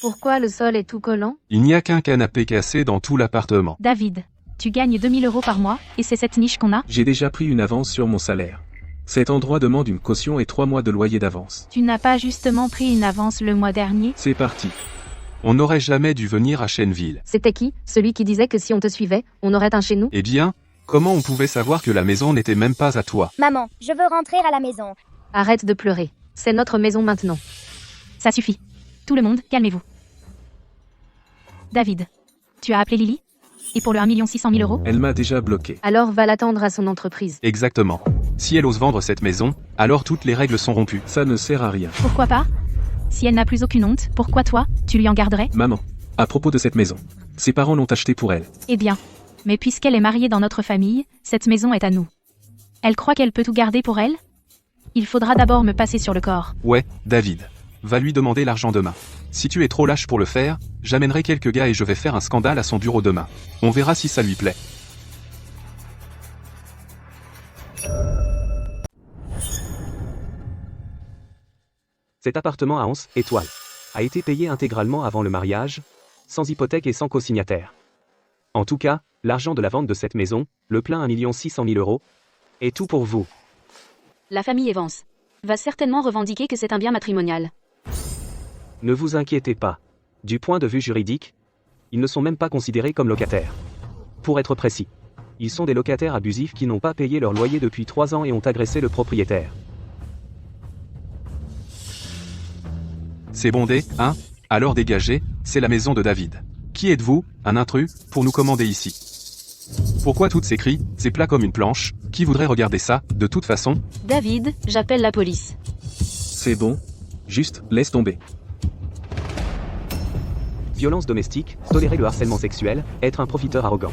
Pourquoi le sol est tout collant? Il n'y a qu'un canapé cassé dans tout l'appartement. David. Tu gagnes 2000 € par mois, et c'est cette niche qu'on a? J'ai déjà pris une avance sur mon salaire. Cet endroit demande une caution et 3 mois de loyer d'avance. Tu n'as pas justement pris une avance le mois dernier? C'est parti. On n'aurait jamais dû venir à Shenville. C'était qui? Celui qui disait que si on te suivait, on aurait un chez nous? Eh bien, comment on pouvait savoir que la maison n'était même pas à toi? Maman, je veux rentrer à la maison. Arrête de pleurer. C'est notre maison maintenant. Ça suffit. Tout le monde, calmez-vous. David. Tu as appelé Lily? Et pour le 1 600 000 €? Elle m'a déjà bloqué. Alors va l'attendre à son entreprise. Exactement. Si elle ose vendre cette maison, alors toutes les règles sont rompues. Ça ne sert à rien. Pourquoi pas? Si elle n'a plus aucune honte, pourquoi toi, tu lui en garderais? Maman. À propos de cette maison. Ses parents l'ont achetée pour elle. Eh bien. Mais puisqu'elle est mariée dans notre famille, cette maison est à nous. Elle croit qu'elle peut tout garder pour elle? Il faudra d'abord me passer sur le corps. Ouais, David. Va lui demander l'argent demain. Si tu es trop lâche pour le faire, j'amènerai quelques gars et je vais faire un scandale à son bureau demain. On verra si ça lui plaît. Cet appartement à 11 étoiles a été payé intégralement avant le mariage, sans hypothèque et sans co-signataire. En tout cas, l'argent de la vente de cette maison, le plein 1 600 000 €, est tout pour vous. La famille Evans va certainement revendiquer que c'est un bien matrimonial. Ne vous inquiétez pas. Du point de vue juridique, ils ne sont même pas considérés comme locataires. Pour être précis, ils sont des locataires abusifs qui n'ont pas payé leur loyer depuis 3 ans et ont agressé le propriétaire. C'est bondé, hein? Alors dégagez, c'est la maison de David. Qui êtes-vous, un intrus, pour nous commander ici? Pourquoi toutes ces cris, c'est plat comme une planche? Qui voudrait regarder ça, de toute façon? David, j'appelle la police. C'est bon. Juste, laisse tomber. Violence domestique, tolérer le harcèlement sexuel, être un profiteur arrogant.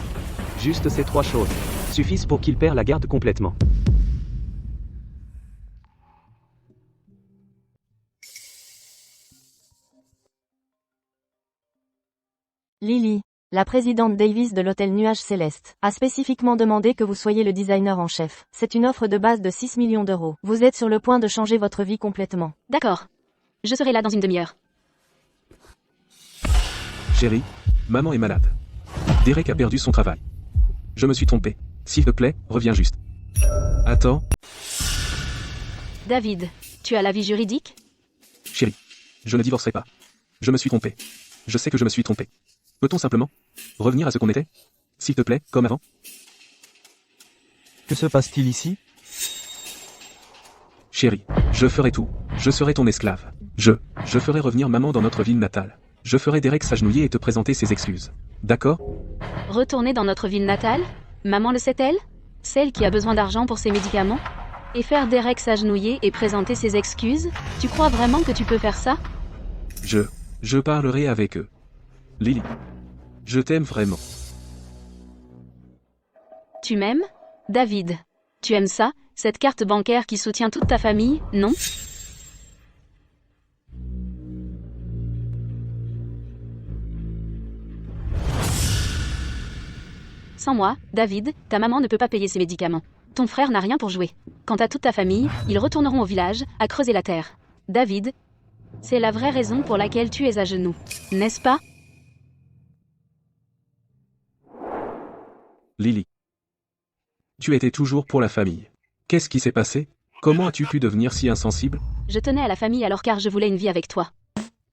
Juste ces 3 choses suffisent pour qu'il perd la garde complètement. Lily, la présidente Davis de l'hôtel Nuage Céleste, a spécifiquement demandé que vous soyez le designer en chef. C'est une offre de base de 6 millions €. Vous êtes sur le point de changer votre vie complètement. D'accord. Je serai là dans une demi-heure. Chérie, maman est malade. Derek a perdu son travail. Je me suis trompé. S'il te plaît, reviens juste. Attends, David, tu as l'avis juridique? chérie. Je ne divorcerai pas. Je me suis trompé. Je sais que je me suis trompé. Peut-on simplement revenir à ce qu'on était? S'il te plaît, comme avant? Que se passe-t-il ici? Chérie, je ferai tout. Je serai ton esclave. Je ferai revenir maman dans notre ville natale. Je ferai Derek s'agenouiller et te présenter ses excuses. D'accord? Retourner dans notre ville natale? Maman le sait-elle? Celle qui a besoin d'argent pour ses médicaments? Et faire Derek s'agenouiller et présenter ses excuses? Tu crois vraiment que tu peux faire ça? Je parlerai avec eux. Lily. Je t'aime vraiment. Tu m'aimes? David. Tu aimes ça? Cette carte bancaire qui soutient toute ta famille, non? Sans moi, David, ta maman ne peut pas payer ses médicaments. Ton frère n'a rien pour jouer. Quant à toute ta famille, ils retourneront au village, à creuser la terre. David, c'est la vraie raison pour laquelle tu es à genoux, n'est-ce pas? Lily. Tu étais toujours pour la famille. Qu'est-ce qui s'est passé? Comment as-tu pu devenir si insensible? Je tenais à la famille alors car je voulais une vie avec toi.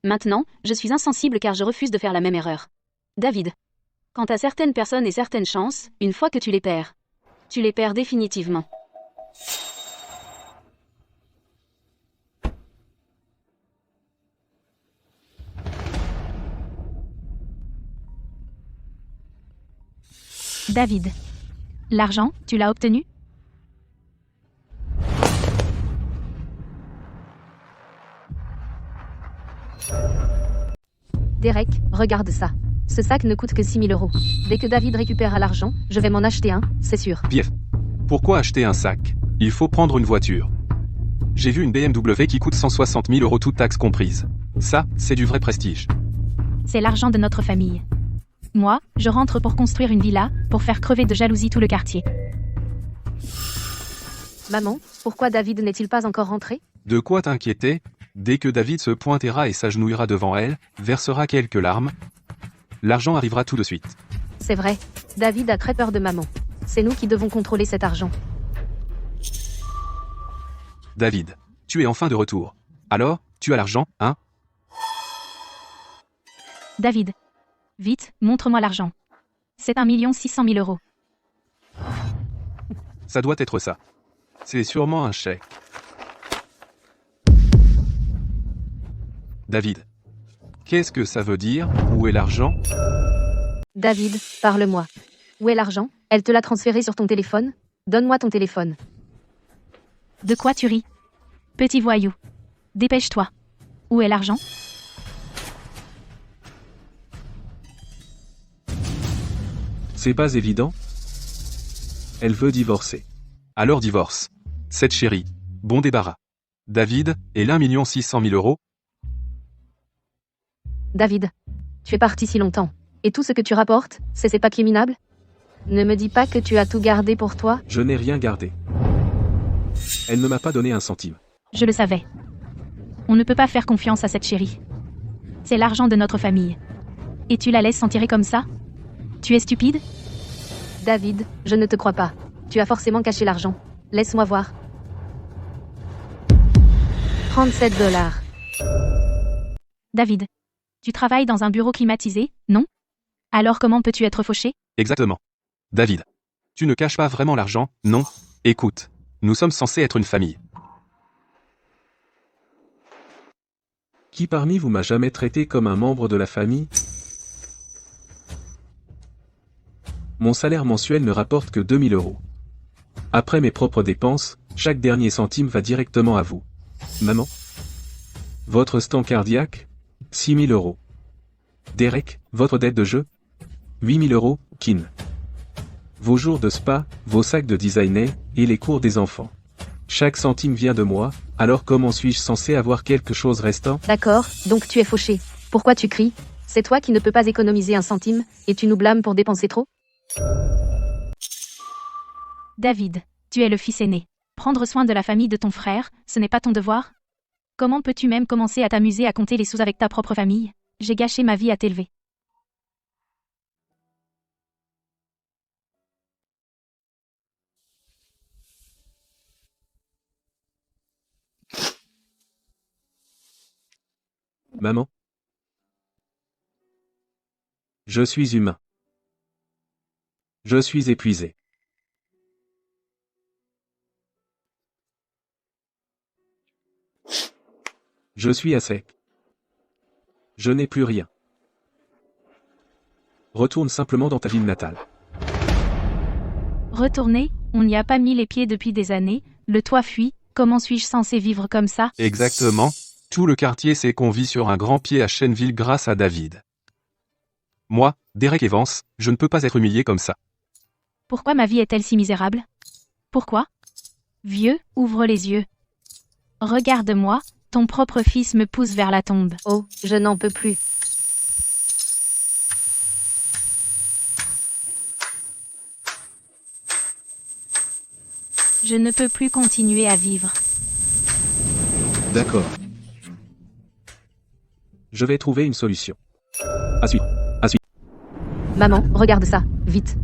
Maintenant, je suis insensible car je refuse de faire la même erreur. David. Quant à certaines personnes et certaines chances, une fois que tu les perds définitivement. David. L'argent, tu l'as obtenu? Derek, regarde ça. Ce sac ne coûte que 6 000 euros. Dès que David récupérera l'argent, je vais m'en acheter un, c'est sûr. Pief. Pourquoi acheter un sac? Il faut prendre une voiture. J'ai vu une BMW qui coûte 160 000 euros toutes taxes comprises. Ça, c'est du vrai prestige. C'est l'argent de notre famille. Moi, je rentre pour construire une villa, pour faire crever de jalousie tout le quartier. Maman, pourquoi David n'est-il pas encore rentré? De quoi t'inquiéter? Dès que David se pointera et s'agenouillera devant elle, versera quelques larmes, l'argent arrivera tout de suite. C'est vrai. David a très peur de maman. C'est nous qui devons contrôler cet argent. David, tu es enfin de retour. Alors, tu as l'argent, hein? David. Vite, montre-moi l'argent. C'est 1 600 000 euros. Ça doit être ça. C'est sûrement un chèque. David. Qu'est-ce que ça veut dire? Où est l'argent? David, parle-moi. Où est l'argent? Elle te l'a transféré sur ton téléphone? Donne-moi ton téléphone. De quoi tu ris? Petit voyou. Dépêche-toi. Où est l'argent? C'est pas évident? Elle veut divorcer. Alors divorce. Cette chérie. Bon débarras. David, et l'1 600 000 euros? David. Tu es parti si longtemps. Et tout ce que tu rapportes, c'est ces papiers minables? Ne me dis pas que tu as tout gardé pour toi? Je n'ai rien gardé. Elle ne m'a pas donné un centime. Je le savais. On ne peut pas faire confiance à cette chérie. C'est l'argent de notre famille. Et tu la laisses s'en tirer comme ça? Tu es stupide? David, je ne te crois pas. Tu as forcément caché l'argent. Laisse-moi voir. 37 $. David. Tu travailles dans un bureau climatisé, non? Alors comment peux-tu être fauché? Exactement. David. Tu ne caches pas vraiment l'argent, non? Écoute. Nous sommes censés être une famille. Qui parmi vous m'a jamais traité comme un membre de la famille? Mon salaire mensuel ne rapporte que 2 000 euros. Après mes propres dépenses, chaque dernier centime va directement à vous. Maman? Votre stand cardiaque? 6 000 euros. Derek, votre dette de jeu? 8 000 euros, Kin. Vos jours de spa, vos sacs de designer, et les cours des enfants. Chaque centime vient de moi, alors comment suis-je censé avoir quelque chose restant? D'accord, donc tu es fauché. Pourquoi tu cries? C'est toi qui ne peux pas économiser un centime, et tu nous blâmes pour dépenser trop? David, tu es le fils aîné. Prendre soin de la famille de ton frère, ce n'est pas ton devoir? Comment peux-tu même commencer à t'amuser à compter les sous avec ta propre famille? J'ai gâché ma vie à t'élever. Maman? Je suis humain. Je suis épuisé. Je suis à sec. Je n'ai plus rien. Retourne simplement dans ta ville natale. Retourner? On n'y a pas mis les pieds depuis des années, le toit fuit, comment suis-je censé vivre comme ça? Exactement. Tout le quartier sait qu'on vit sur un grand pied à Shenville grâce à David. Moi, Derek Evans, je ne peux pas être humilié comme ça. Pourquoi ma vie est-elle si misérable? Pourquoi? Vieux, ouvre les yeux. Regarde-moi, ton propre fils me pousse vers la tombe. Oh, je n'en peux plus. Je ne peux plus continuer à vivre. D'accord. Je vais trouver une solution. À suite. À suite. Maman, regarde ça, vite.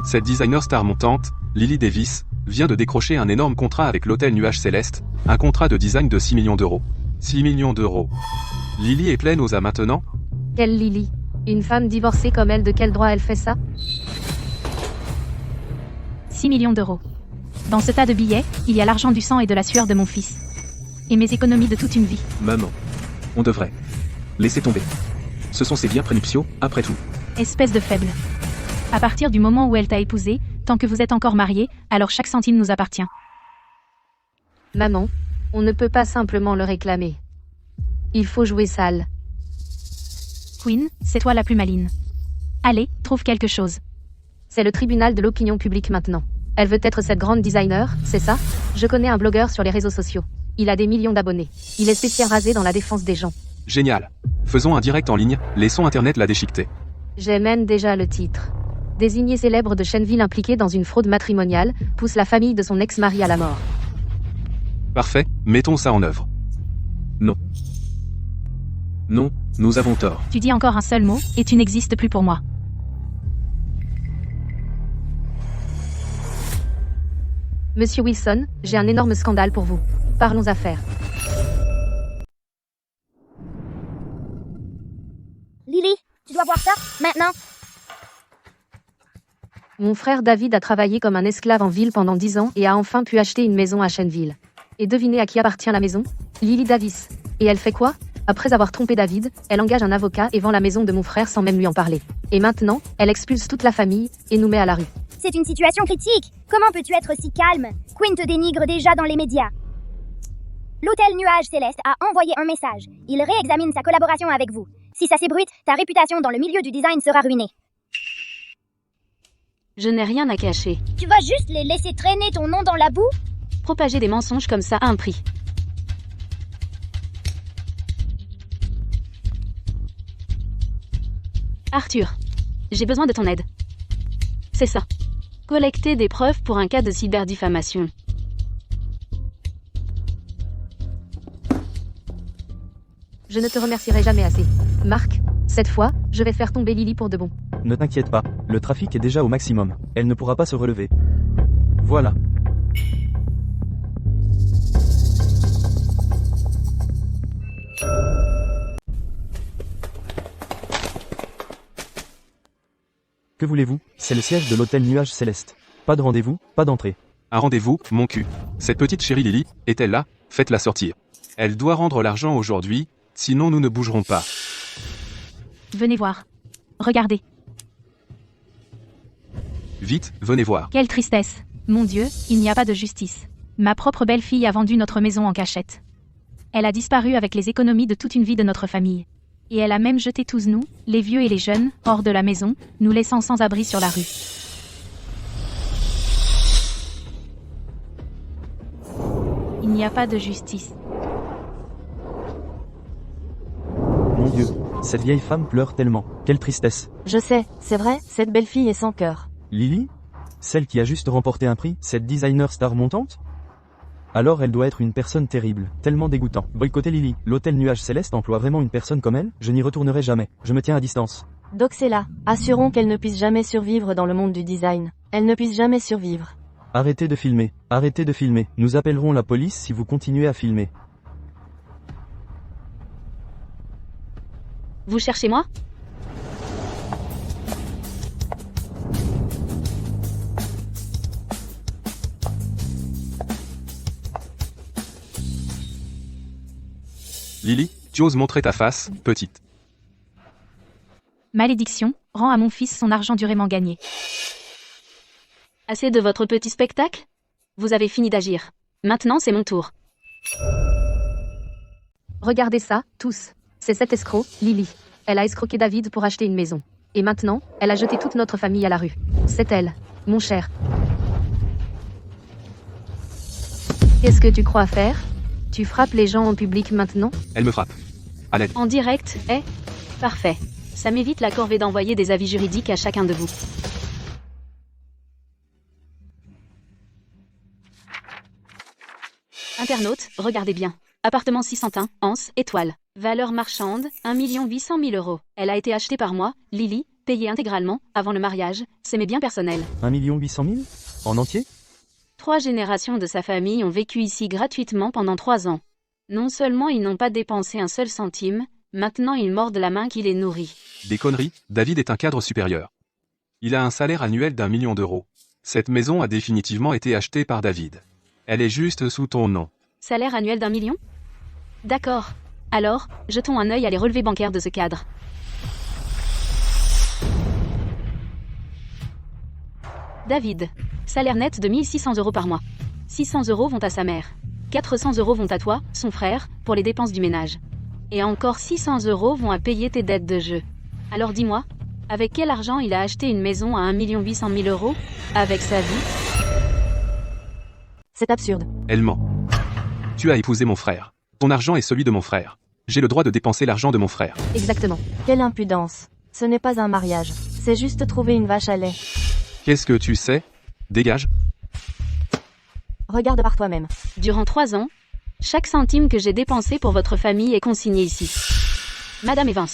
Cette designer star montante, Lily Davis, vient de décrocher un énorme contrat avec l'hôtel Nuage Céleste, un contrat de design de 6 millions d'euros. 6 millions d'euros. Lily est pleine aux as maintenant? Quelle Lily? Une femme divorcée comme elle, de quel droit elle fait ça? 6 millions d'euros. Dans ce tas de billets, il y a l'argent du sang et de la sueur de mon fils. Et mes économies de toute une vie. Maman. On devrait. Laisser tomber. Ce sont ses biens prénuptiaux, après tout. Espèce de faible. À partir du moment où elle t'a épousé, tant que vous êtes encore mariés, alors chaque centime nous appartient. Maman, on ne peut pas simplement le réclamer. Il faut jouer sale. Queen, c'est toi la plus maligne. Allez, trouve quelque chose. C'est le tribunal de l'opinion publique maintenant. Elle veut être cette grande designer, c'est ça? Je connais un blogueur sur les réseaux sociaux. Il a des millions d'abonnés. Il est spécialisé dans la défense des gens. Génial. Faisons un direct en ligne, laissons Internet la déchiqueter. J'ai même déjà le titre. Désigné célèbre de Shenville impliqué dans une fraude matrimoniale, pousse la famille de son ex-mari à la mort. Parfait, mettons ça en œuvre. Non. Non, nous avons tort. Tu dis encore un seul mot, et tu n'existes plus pour moi. Monsieur Wilson, j'ai un énorme scandale pour vous. Parlons affaires. Lily, tu dois voir ça, maintenant. Mon frère David a travaillé comme un esclave en ville pendant 10 ans et a enfin pu acheter une maison à Shenville. Et devinez à qui appartient la maison? Lily Davis. Et elle fait quoi? Après avoir trompé David, elle engage un avocat et vend la maison de mon frère sans même lui en parler. Et maintenant, elle expulse toute la famille et nous met à la rue. C'est une situation critique. Comment peux-tu être si calme? Quinn te dénigre déjà dans les médias. L'hôtel Nuage Céleste a envoyé un message. Il réexamine sa collaboration avec vous. Si ça s'ébruite, ta réputation dans le milieu du design sera ruinée. Je n'ai rien à cacher. Tu vas juste les laisser traîner ton nom dans la boue? Propager des mensonges comme ça a un prix. Arthur, j'ai besoin de ton aide. C'est ça. Collecter des preuves pour un cas de cyberdifamation. Je ne te remercierai jamais assez. Marc, cette fois, je vais faire tomber Lily pour de bon. Ne t'inquiète pas, le trafic est déjà au maximum. Elle ne pourra pas se relever. Voilà. Que voulez-vous? C'est le siège de l'hôtel Nuage Céleste. Pas de rendez-vous, pas d'entrée. Un rendez-vous, mon cul. Cette petite chérie Lily, est-elle là? Faites-la sortir. Elle doit rendre l'argent aujourd'hui, sinon nous ne bougerons pas. Venez voir. Regardez. Vite, venez voir. Quelle tristesse. Mon Dieu, il n'y a pas de justice. Ma propre belle-fille a vendu notre maison en cachette. Elle a disparu avec les économies de toute une vie de notre famille. Et elle a même jeté tous nous, les vieux et les jeunes, hors de la maison, nous laissant sans abri sur la rue. Il n'y a pas de justice. Mon Dieu, cette vieille femme pleure tellement. Quelle tristesse. Je sais, c'est vrai, cette belle fille est sans cœur. Lily? Celle qui a juste remporté un prix, cette designer star montante? Alors elle doit être une personne terrible, tellement dégoûtant. Boycotter Lily, l'hôtel Nuage Céleste emploie vraiment une personne comme elle? Je n'y retournerai jamais, je me tiens à distance. Doxella, assurons qu'elle ne puisse jamais survivre dans le monde du design. Elle ne puisse jamais survivre. Arrêtez de filmer, nous appellerons la police si vous continuez à filmer. Vous cherchez moi? Lily, tu oses montrer ta face, petite. Malédiction, rends à mon fils son argent durement gagné. Assez de votre petit spectacle? Vous avez fini d'agir. Maintenant c'est mon tour. Regardez ça, tous. C'est cette escroc, Lily. Elle a escroqué David pour acheter une maison. Et maintenant, elle a jeté toute notre famille à la rue. C'est elle, mon cher. Qu'est-ce que tu crois faire? Tu frappes les gens en public maintenant? Elle me frappe. À l'aide. En direct, parfait. Ça m'évite la corvée d'envoyer des avis juridiques à chacun de vous. Internautes, regardez bien. Appartement 601, Anse, étoile. Valeur marchande, 1 800 000 €. Elle a été achetée par moi, Lily, payée intégralement, avant le mariage, c'est mes biens personnels. 1 800 000? En entier? 3 générations de sa famille ont vécu ici gratuitement pendant 3 ans. Non seulement ils n'ont pas dépensé un seul centime, maintenant ils mordent la main qui les nourrit. Des conneries, David est un cadre supérieur. Il a un salaire annuel d'1 million d'euros. Cette maison a définitivement été achetée par David. Elle est juste sous ton nom. Salaire annuel d'1 million? D'accord. Alors, jetons un œil à les relevés bancaires de ce cadre. David. Salaire net de 1600 € par mois. 600 € vont à sa mère. 400 € vont à toi, son frère, pour les dépenses du ménage. Et encore 600 € vont à payer tes dettes de jeu. Alors dis-moi, avec quel argent il a acheté une maison à 1 800 000 € avec sa vie? C'est absurde. Elle ment. Tu as épousé mon frère. Ton argent est celui de mon frère. J'ai le droit de dépenser l'argent de mon frère. Exactement. Quelle impudence. Ce n'est pas un mariage. C'est juste trouver une vache à lait. Qu'est-ce que tu sais? Dégage. Regarde par toi-même. Durant 3 ans, chaque centime que j'ai dépensé pour votre famille est consigné ici. Madame Evans,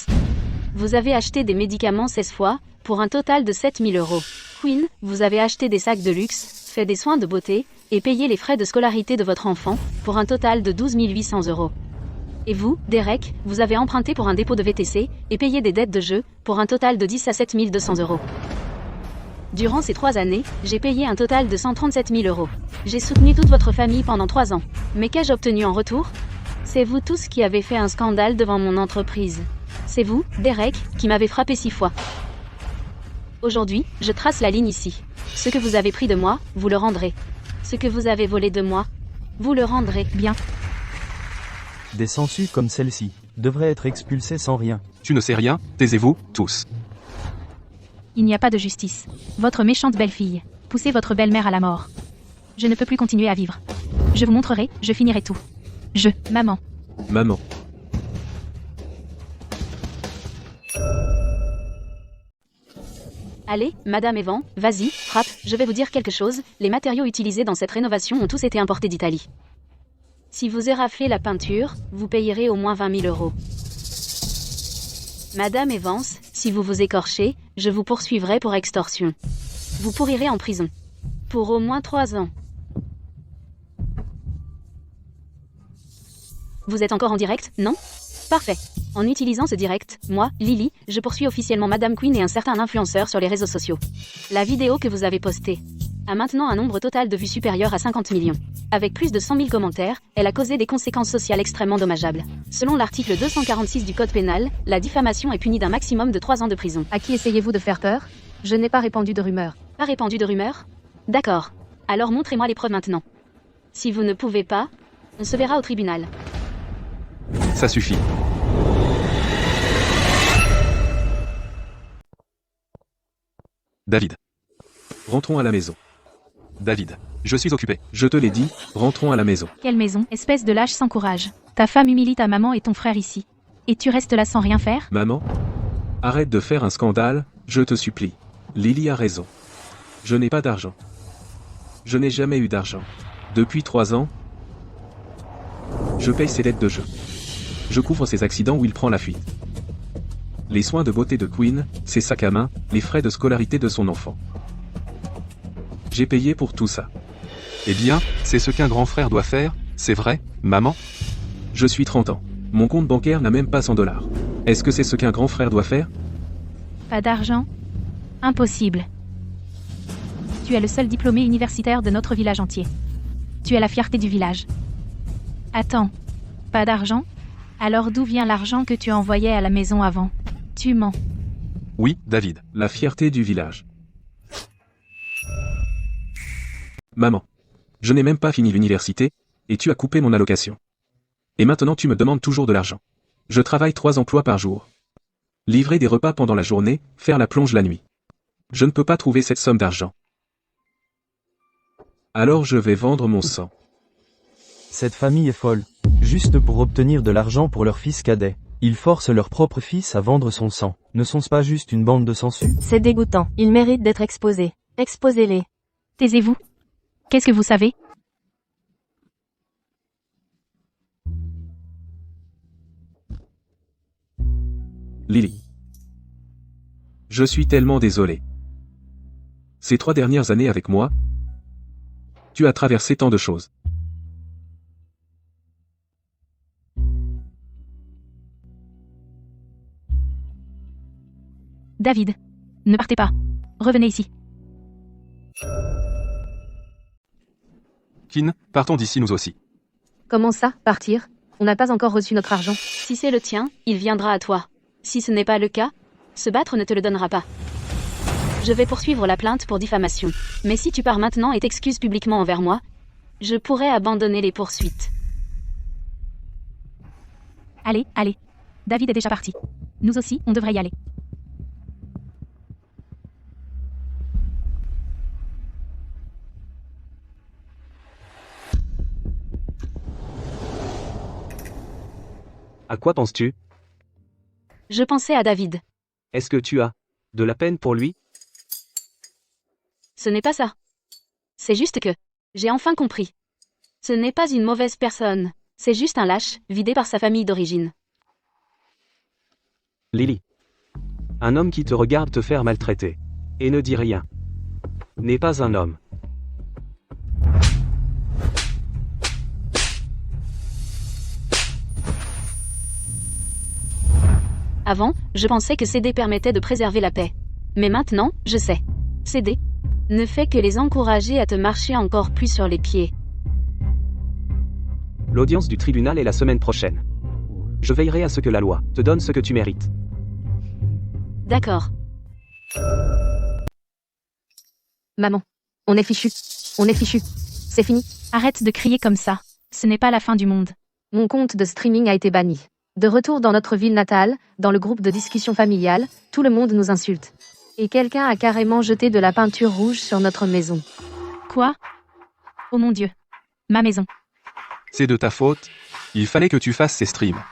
vous avez acheté des médicaments 16 fois, pour un total de 7 000 €. Queen, vous avez acheté des sacs de luxe, fait des soins de beauté, et payé les frais de scolarité de votre enfant, pour un total de 12 800 €. Et vous, Derek, vous avez emprunté pour un dépôt de VTC, et payé des dettes de jeu, pour un total de 10 à 7 200 €. Durant ces 3 années, j'ai payé un total de 137 000 €. J'ai soutenu toute votre famille pendant 3 ans. Mais qu'ai-je obtenu en retour? C'est vous tous qui avez fait un scandale devant mon entreprise. C'est vous, Derek, qui m'avez frappé 6 fois. Aujourd'hui, je trace la ligne ici. Ce que vous avez pris de moi, vous le rendrez. Ce que vous avez volé de moi, vous le rendrez. Bien. Des sangsues comme celle-ci devraient être expulsées sans rien. Tu ne sais rien, taisez-vous, tous. Il n'y a pas de justice. Votre méchante belle-fille. Poussez votre belle-mère à la mort. Je ne peux plus continuer à vivre. Je vous montrerai, je finirai tout. Maman. Maman. Allez, Madame Evan, vas-y, frappe, je vais vous dire quelque chose, les matériaux utilisés dans cette rénovation ont tous été importés d'Italie. Si vous éraflez la peinture, vous payerez au moins 20 000 €. Madame Evans, si vous vous écorchez, je vous poursuivrai pour extorsion. Vous pourrirez en prison. Pour au moins 3 ans. Vous êtes encore en direct, non? Parfait. En utilisant ce direct, moi, Lily, je poursuis officiellement Madame Queen et un certain influenceur sur les réseaux sociaux. La vidéo que vous avez postée a maintenant un nombre total de vues supérieur à 50 millions. Avec plus de 100 000 commentaires, elle a causé des conséquences sociales extrêmement dommageables. Selon l'article 246 du Code pénal, la diffamation est punie d'un maximum de 3 ans de prison. À qui essayez-vous de faire peur? Je n'ai pas répandu de rumeurs. Pas répandu de rumeurs? D'accord. Alors montrez-moi les preuves maintenant. Si vous ne pouvez pas, on se verra au tribunal. Ça suffit. David. Rentrons à la maison. David. Je suis occupé. Je te l'ai dit, rentrons à la maison. Quelle maison, espèce de lâche sans courage. Ta femme humilie ta maman et ton frère ici. Et tu restes là sans rien faire? Maman? Arrête de faire un scandale, je te supplie. Lily a raison. Je n'ai pas d'argent. Je n'ai jamais eu d'argent. Depuis 3 ans, je paye ses dettes de jeu. Je couvre ses accidents où il prend la fuite. Les soins de beauté de Queen, ses sacs à main, les frais de scolarité de son enfant. J'ai payé pour tout ça. Eh bien, c'est ce qu'un grand frère doit faire, c'est vrai, maman? Je suis 30 ans. Mon compte bancaire n'a même pas 100 $. Est-ce que c'est ce qu'un grand frère doit faire? Pas d'argent? Impossible. Tu es le seul diplômé universitaire de notre village entier. Tu es la fierté du village. Attends. Pas d'argent? Alors d'où vient l'argent que tu envoyais à la maison avant? Tu mens. Oui, David. La fierté du village. Maman. Je n'ai même pas fini l'université, et tu as coupé mon allocation. Et maintenant tu me demandes toujours de l'argent. Je travaille 3 emplois par jour. Livrer des repas pendant la journée, faire la plonge la nuit. Je ne peux pas trouver cette somme d'argent. Alors je vais vendre mon sang. Cette famille est folle. Juste pour obtenir de l'argent pour leur fils cadet. Ils forcent leur propre fils à vendre son sang. Ne sont-ce pas juste une bande de sangsues? C'est dégoûtant. Ils méritent d'être exposés. Exposez-les. Taisez-vous. Qu'est-ce que vous savez? Lily. Je suis tellement désolé. Ces 3 dernières années avec moi, tu as traversé tant de choses. David. Ne partez pas. Revenez ici. Queen, partons d'ici nous aussi. Comment ça, partir? On n'a pas encore reçu notre argent. Si c'est le tien, il viendra à toi. Si ce n'est pas le cas, se battre ne te le donnera pas. Je vais poursuivre la plainte pour diffamation. Mais si tu pars maintenant et t'excuses publiquement envers moi, je pourrais abandonner les poursuites. Allez, allez. David est déjà parti. Nous aussi, on devrait y aller. À quoi penses-tu? Je pensais à David. Est-ce que tu as de la peine pour lui? Ce n'est pas ça. C'est juste que j'ai enfin compris. Ce n'est pas une mauvaise personne. C'est juste un lâche, vidé par sa famille d'origine. Lily. Un homme qui te regarde te faire maltraiter. Et ne dit rien. N'est pas un homme. Avant, je pensais que céder permettait de préserver la paix. Mais maintenant, je sais. Céder ne fait que les encourager à te marcher encore plus sur les pieds. L'audience du tribunal est la semaine prochaine. Je veillerai à ce que la loi te donne ce que tu mérites. D'accord. Maman. On est fichu. On est fichu. C'est fini. Arrête de crier comme ça. Ce n'est pas la fin du monde. Mon compte de streaming a été banni. De retour dans notre ville natale, dans le groupe de discussion familiale, tout le monde nous insulte. Et quelqu'un a carrément jeté de la peinture rouge sur notre maison. Quoi? Oh mon Dieu. Ma maison. C'est de ta faute. Il fallait que tu fasses ces streams.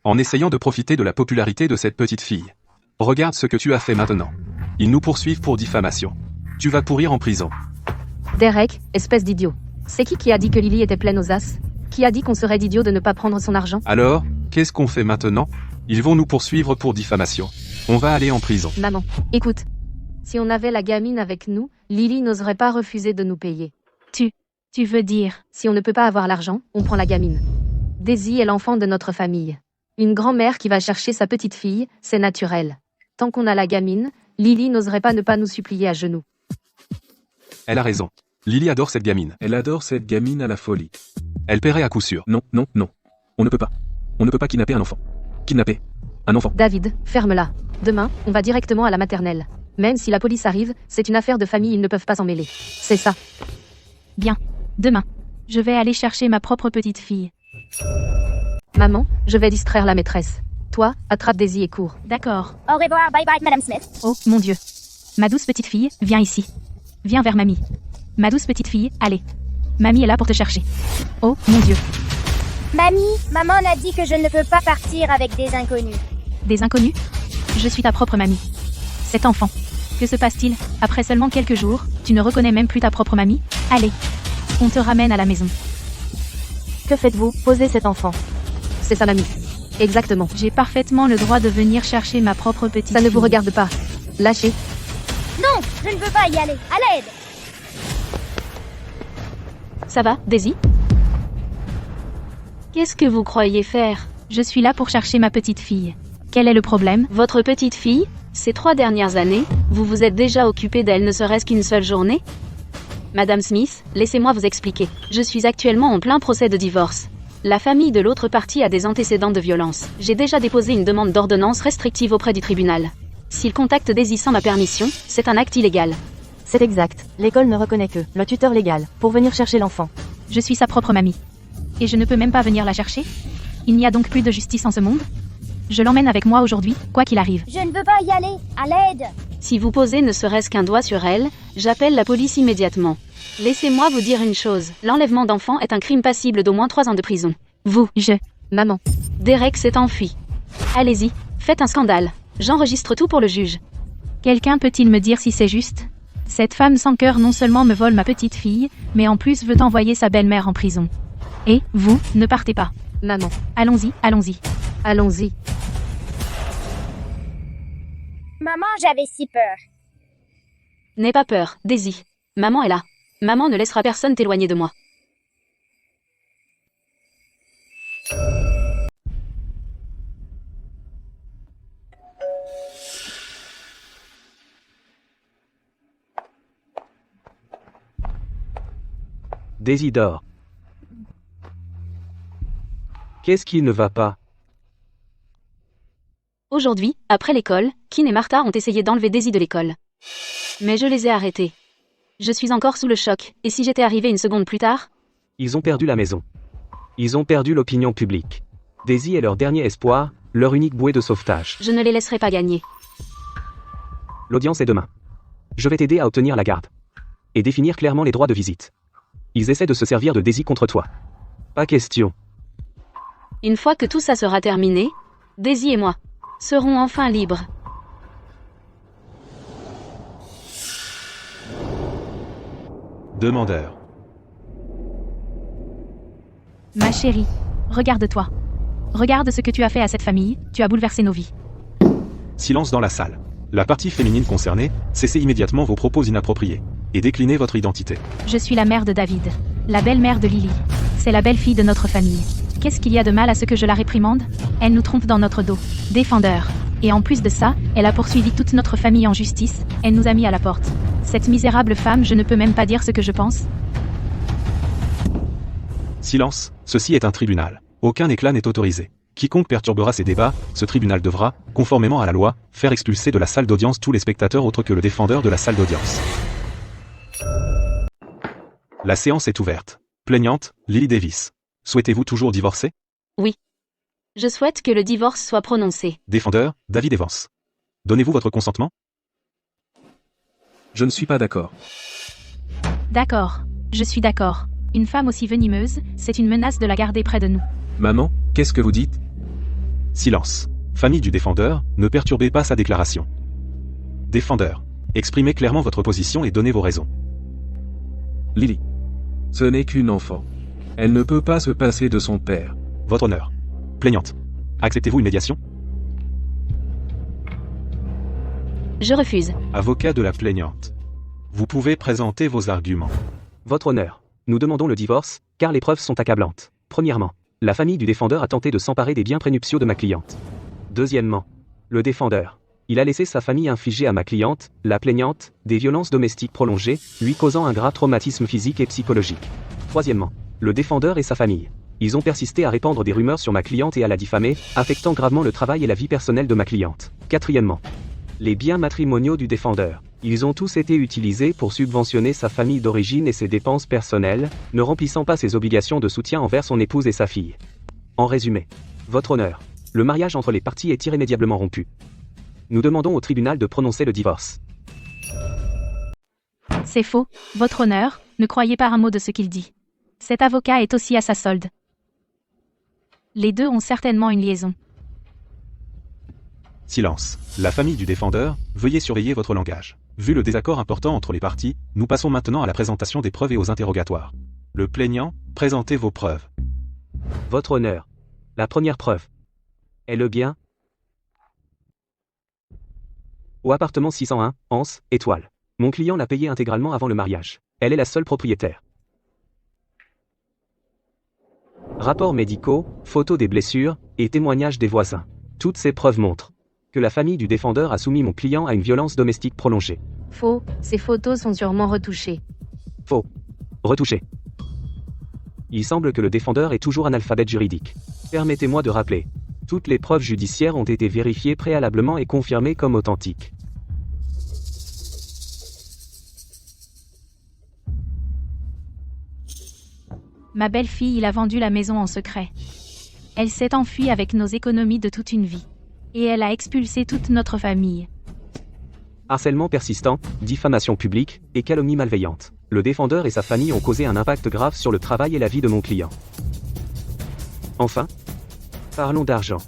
En essayant de profiter de la popularité de cette petite fille. Regarde ce que tu as fait maintenant. Ils nous poursuivent pour diffamation. Tu vas pourrir en prison. Derek, espèce d'idiot. C'est qui a dit que Lily était pleine aux as? Qui a dit qu'on serait d'idiot de ne pas prendre son argent? Alors, qu'est-ce qu'on fait maintenant? Ils vont nous poursuivre pour diffamation. On va aller en prison. Maman, écoute. Si on avait la gamine avec nous, Lily n'oserait pas refuser de nous payer. Tu veux dire? Si on ne peut pas avoir l'argent, on prend la gamine. Daisy est l'enfant de notre famille. Une grand-mère qui va chercher sa petite fille, c'est naturel. Tant qu'on a la gamine, Lily n'oserait pas ne pas nous supplier à genoux. Elle a raison. Lily adore cette gamine. Elle adore cette gamine à la folie. Elle paierait à coup sûr. Non, non, non. On ne peut pas. On ne peut pas kidnapper un enfant. Kidnapper un enfant. David, ferme-la. Demain, on va directement à la maternelle. Même si la police arrive, c'est une affaire de famille, ils ne peuvent pas s'en mêler. C'est ça. Bien. Demain. Je vais aller chercher ma propre petite fille. Maman, je vais distraire la maîtresse. Toi, attrape Daisy et cours. D'accord. Au revoir, bye bye, Madame Smith. Oh, mon Dieu. Ma douce petite fille, viens ici. Viens vers mamie. Ma douce petite fille, allez. Mamie est là pour te chercher. Oh, mon Dieu. Mamie, maman a dit que je ne peux pas partir avec des inconnus. Des inconnus? Je suis ta propre mamie. Cet enfant. Que se passe-t-il? Après seulement quelques jours, tu ne reconnais même plus ta propre mamie? Allez. On te ramène à la maison. Que faites-vous? Posez cet enfant. C'est sa mamie. Exactement. J'ai parfaitement le droit de venir chercher ma propre petite Ça ne vous fille. regarde pas. Lâchez. Non, je ne veux pas y aller. À l'aide. Ça va, Daisy? Qu'est-ce que vous croyez faire? Je suis là pour chercher ma petite fille. Quel est le problème? Votre petite fille? Ces 3 dernières années, vous vous êtes déjà occupé d'elle ne serait-ce qu'une seule journée? Madame Smith, laissez-moi vous expliquer. Je suis actuellement en plein procès de divorce. La famille de l'autre partie a des antécédents de violence. J'ai déjà déposé une demande d'ordonnance restrictive auprès du tribunal. S'il contacte Daisy sans ma permission, c'est un acte illégal. C'est exact. L'école ne reconnaît que le tuteur légal pour venir chercher l'enfant. Je suis sa propre mamie. Et je ne peux même pas venir la chercher? Il n'y a donc plus de justice en ce monde? Je l'emmène avec moi aujourd'hui, quoi qu'il arrive. Je ne veux pas y aller. À l'aide. Si vous posez ne serait-ce qu'un doigt sur elle, j'appelle la police immédiatement. Laissez-moi vous dire une chose. L'enlèvement d'enfants est un crime passible d'au moins 3 ans de prison. Vous, Maman. Derek s'est enfui. Allez-y, faites un scandale. J'enregistre tout pour le juge. Quelqu'un peut-il me dire si c'est juste? Cette femme sans cœur non seulement me vole ma petite fille, mais en plus veut envoyer sa belle-mère en prison. Et, vous, ne partez pas. Maman. Allons-y, allons-y. Allons-y. Maman, j'avais si peur. N'aie pas peur, Daisy. Maman est là. Maman ne laissera personne t'éloigner de moi. Daisy dort. Qu'est-ce qui ne va pas? Aujourd'hui, après l'école, Kin et Martha ont essayé d'enlever Daisy de l'école. Mais je les ai arrêtés. Je suis encore sous le choc, et si j'étais arrivé une seconde plus tard? Ils ont perdu la maison. Ils ont perdu l'opinion publique. Daisy est leur dernier espoir, leur unique bouée de sauvetage. Je ne les laisserai pas gagner. L'audience est demain. Je vais t'aider à obtenir la garde. Et définir clairement les droits de visite. Ils essaient de se servir de Daisy contre toi. Pas question. Une fois que tout ça sera terminé, Daisy et moi serons enfin libres. Demandeur. Ma chérie, regarde-toi. Regarde ce que tu as fait à cette famille, tu as bouleversé nos vies. Silence dans la salle. La partie féminine concernée, cessez immédiatement vos propos inappropriés. Et déclinez votre identité. Je suis la mère de David, la belle-mère de Lily. C'est la belle-fille de notre famille. Qu'est-ce qu'il y a de mal à ce que je la réprimande? Elle nous trompe dans notre dos. Défendeur. Et en plus de ça, elle a poursuivi toute notre famille en justice, elle nous a mis à la porte. Cette misérable femme, je ne peux même pas dire ce que je pense. Silence, ceci est un tribunal. Aucun éclat n'est autorisé. Quiconque perturbera ces débats, ce tribunal devra, conformément à la loi, faire expulser de la salle d'audience tous les spectateurs autres que le défendeur de la salle d'audience. La séance est ouverte. Plaignante, Lily Davis. Souhaitez-vous toujours divorcer? Oui. Je souhaite que le divorce soit prononcé. Défendeur, David Evans. Donnez-vous votre consentement? Je ne suis pas d'accord. D'accord. Je suis d'accord. Une femme aussi venimeuse, c'est une menace de la garder près de nous. Maman, qu'est-ce que vous dites? Silence. Famille du défendeur, ne perturbez pas sa déclaration. Défendeur. Exprimez clairement votre position et donnez vos raisons. Lily. Ce n'est qu'une enfant. Elle ne peut pas se passer de son père. Votre honneur. Plaignante. Acceptez-vous une médiation? Je refuse. Avocat de la plaignante. Vous pouvez présenter vos arguments. Votre honneur. Nous demandons le divorce, car les preuves sont accablantes. Premièrement, la famille du défendeur a tenté de s'emparer des biens prénuptiaux de ma cliente. Deuxièmement, le défendeur. Il a laissé sa famille infliger à ma cliente, la plaignante, des violences domestiques prolongées, lui causant un grave traumatisme physique et psychologique. Troisièmement, le défendeur et sa famille. Ils ont persisté à répandre des rumeurs sur ma cliente et à la diffamer, affectant gravement le travail et la vie personnelle de ma cliente. Quatrièmement, les biens matrimoniaux du défendeur. Ils ont tous été utilisés pour subventionner sa famille d'origine et ses dépenses personnelles, ne remplissant pas ses obligations de soutien envers son épouse et sa fille. En résumé, votre honneur, le mariage entre les parties est irrémédiablement rompu. Nous demandons au tribunal de prononcer le divorce. C'est faux, votre honneur, ne croyez pas un mot de ce qu'il dit. Cet avocat est aussi à sa solde. Les deux ont certainement une liaison. Silence. La famille du défendeur, veuillez surveiller votre langage. Vu le désaccord important entre les parties, nous passons maintenant à la présentation des preuves et aux interrogatoires. Le plaignant, présentez vos preuves. Votre honneur. La première preuve est le bien au appartement 601, Anse, Étoile. Mon client l'a payé intégralement avant le mariage. Elle est la seule propriétaire. Rapports médicaux, photos des blessures et témoignages des voisins. Toutes ces preuves montrent que la famille du défendeur a soumis mon client à une violence domestique prolongée. Faux, ces photos sont sûrement retouchées. Faux. Retouché. Il semble que le défendeur est toujours analphabète juridique. Permettez-moi de rappeler. Toutes les preuves judiciaires ont été vérifiées préalablement et confirmées comme authentiques. Ma belle-fille, il a vendu la maison en secret. Elle s'est enfuie avec nos économies de toute une vie. Et elle a expulsé toute notre famille. Harcèlement persistant, diffamation publique et calomnie malveillante. Le défendeur et sa famille ont causé un impact grave sur le travail et la vie de mon client. Enfin, parlons d'argent.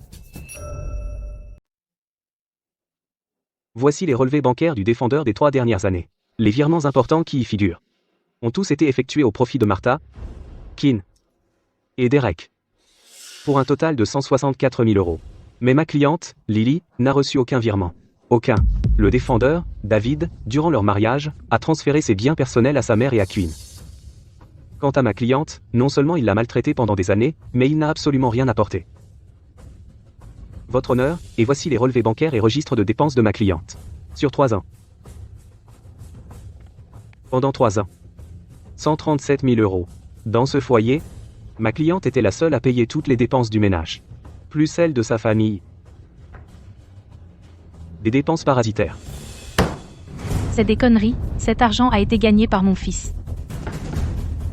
Voici les relevés bancaires du défendeur des 3 dernières années. Les virements importants qui y figurent ont tous été effectués au profit de Martha, Keane et Derek, pour un total de 164 000 €. Mais ma cliente, Lily, n'a reçu aucun virement. Aucun. Le défendeur, David, durant leur mariage, a transféré ses biens personnels à sa mère et à Quinn. Quant à ma cliente, non seulement il l'a maltraitée pendant des années, mais il n'a absolument rien apporté. Votre honneur, et voici les relevés bancaires et registres de dépenses de ma cliente. Sur 3 ans. Pendant 3 ans. 137 000 €. Dans ce foyer, ma cliente était la seule à payer toutes les dépenses du ménage. Plus celles de sa famille. Des dépenses parasitaires. C'est des conneries, cet argent a été gagné par mon fils.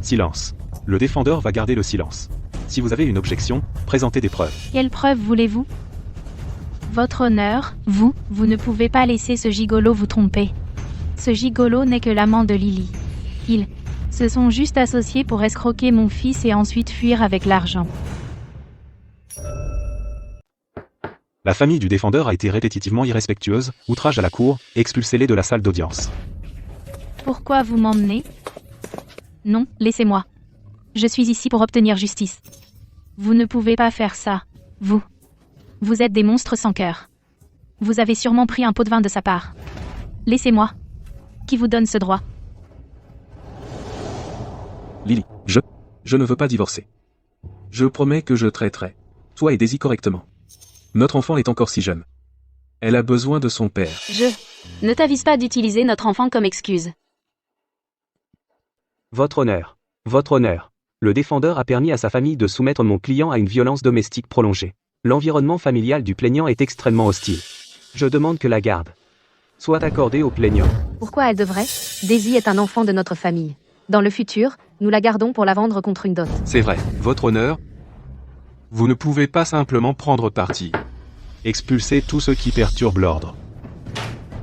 Silence. Le défendeur va garder le silence. Si vous avez une objection, présentez des preuves. Quelle preuve voulez-vous? Votre honneur, vous ne pouvez pas laisser ce gigolo vous tromper. Ce gigolo n'est que l'amant de Lily. Ils se sont juste associés pour escroquer mon fils et ensuite fuir avec l'argent. La famille du défendeur a été répétitivement irrespectueuse, outrage à la cour, expulsez-les de la salle d'audience. Pourquoi vous m'emmenez? Non, laissez-moi. Je suis ici pour obtenir justice. Vous ne pouvez pas faire ça, vous. Vous êtes des monstres sans cœur. Vous avez sûrement pris un pot de vin de sa part. Laissez-moi. Qui vous donne ce droit? Lily, je ne veux pas divorcer. Je promets que je traiterai toi et Daisy correctement. Notre enfant est encore si jeune. Elle a besoin de son père. Je ne t'avise pas d'utiliser notre enfant comme excuse. Votre honneur. Votre honneur. Le défendeur a permis à sa famille de soumettre mon client à une violence domestique prolongée. L'environnement familial du plaignant est extrêmement hostile. Je demande que la garde soit accordée au plaignant. Pourquoi elle devrait? Daisy est un enfant de notre famille. Dans le futur, nous la gardons pour la vendre contre une dot. C'est vrai, votre honneur. Vous ne pouvez pas simplement prendre parti. Expulsez tout ce qui perturbe l'ordre.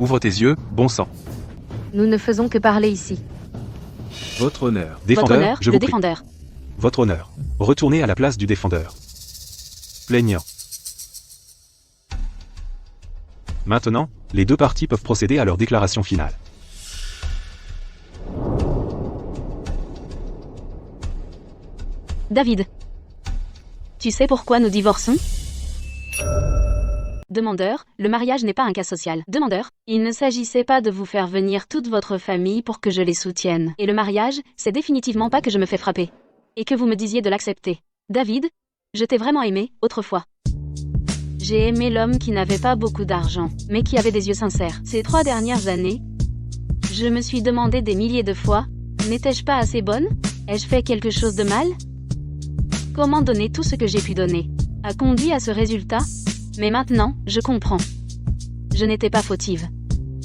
Ouvre tes yeux, bon sang. Nous ne faisons que parler ici. Votre honneur. Défendeur, Votre honneur, je le vous prie. défendeur. Votre honneur. Retournez à la place du défendeur. Plaignant. Maintenant, les deux parties peuvent procéder à leur déclaration finale. David. Tu sais pourquoi nous divorçons? Demandeur, le mariage n'est pas un cas social. Demandeur, il ne s'agissait pas de vous faire venir toute votre famille pour que je les soutienne. Et le mariage, c'est définitivement pas que je me fais frapper. Et que vous me disiez de l'accepter. David, je t'ai vraiment aimé, autrefois. J'ai aimé l'homme qui n'avait pas beaucoup d'argent, mais qui avait des yeux sincères. Ces 3 dernières années, je me suis demandé des milliers de fois, n'étais-je pas assez bonne? Ai-je fait quelque chose de mal? Comment donner tout ce que j'ai pu donner a conduit à ce résultat? Mais maintenant, je comprends. Je n'étais pas fautive.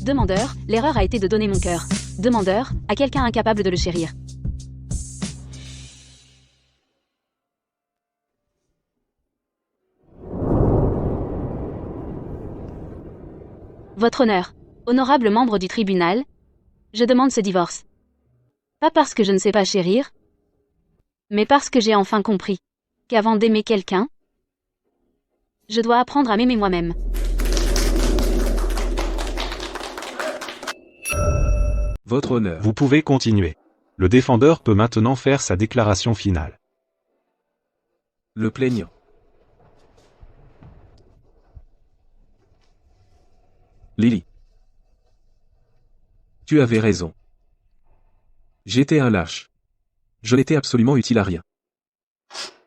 Demandeur, l'erreur a été de donner mon cœur. Demandeur, à quelqu'un incapable de le chérir. Votre honneur, honorable membre du tribunal, je demande ce divorce. Pas parce que je ne sais pas chérir, mais parce que j'ai enfin compris qu'avant d'aimer quelqu'un, je dois apprendre à m'aimer moi-même. Votre honneur. Vous pouvez continuer. Le défendeur peut maintenant faire sa déclaration finale. Le plaignant. Lily. Tu avais raison. J'étais un lâche. Je n'étais absolument utile à rien.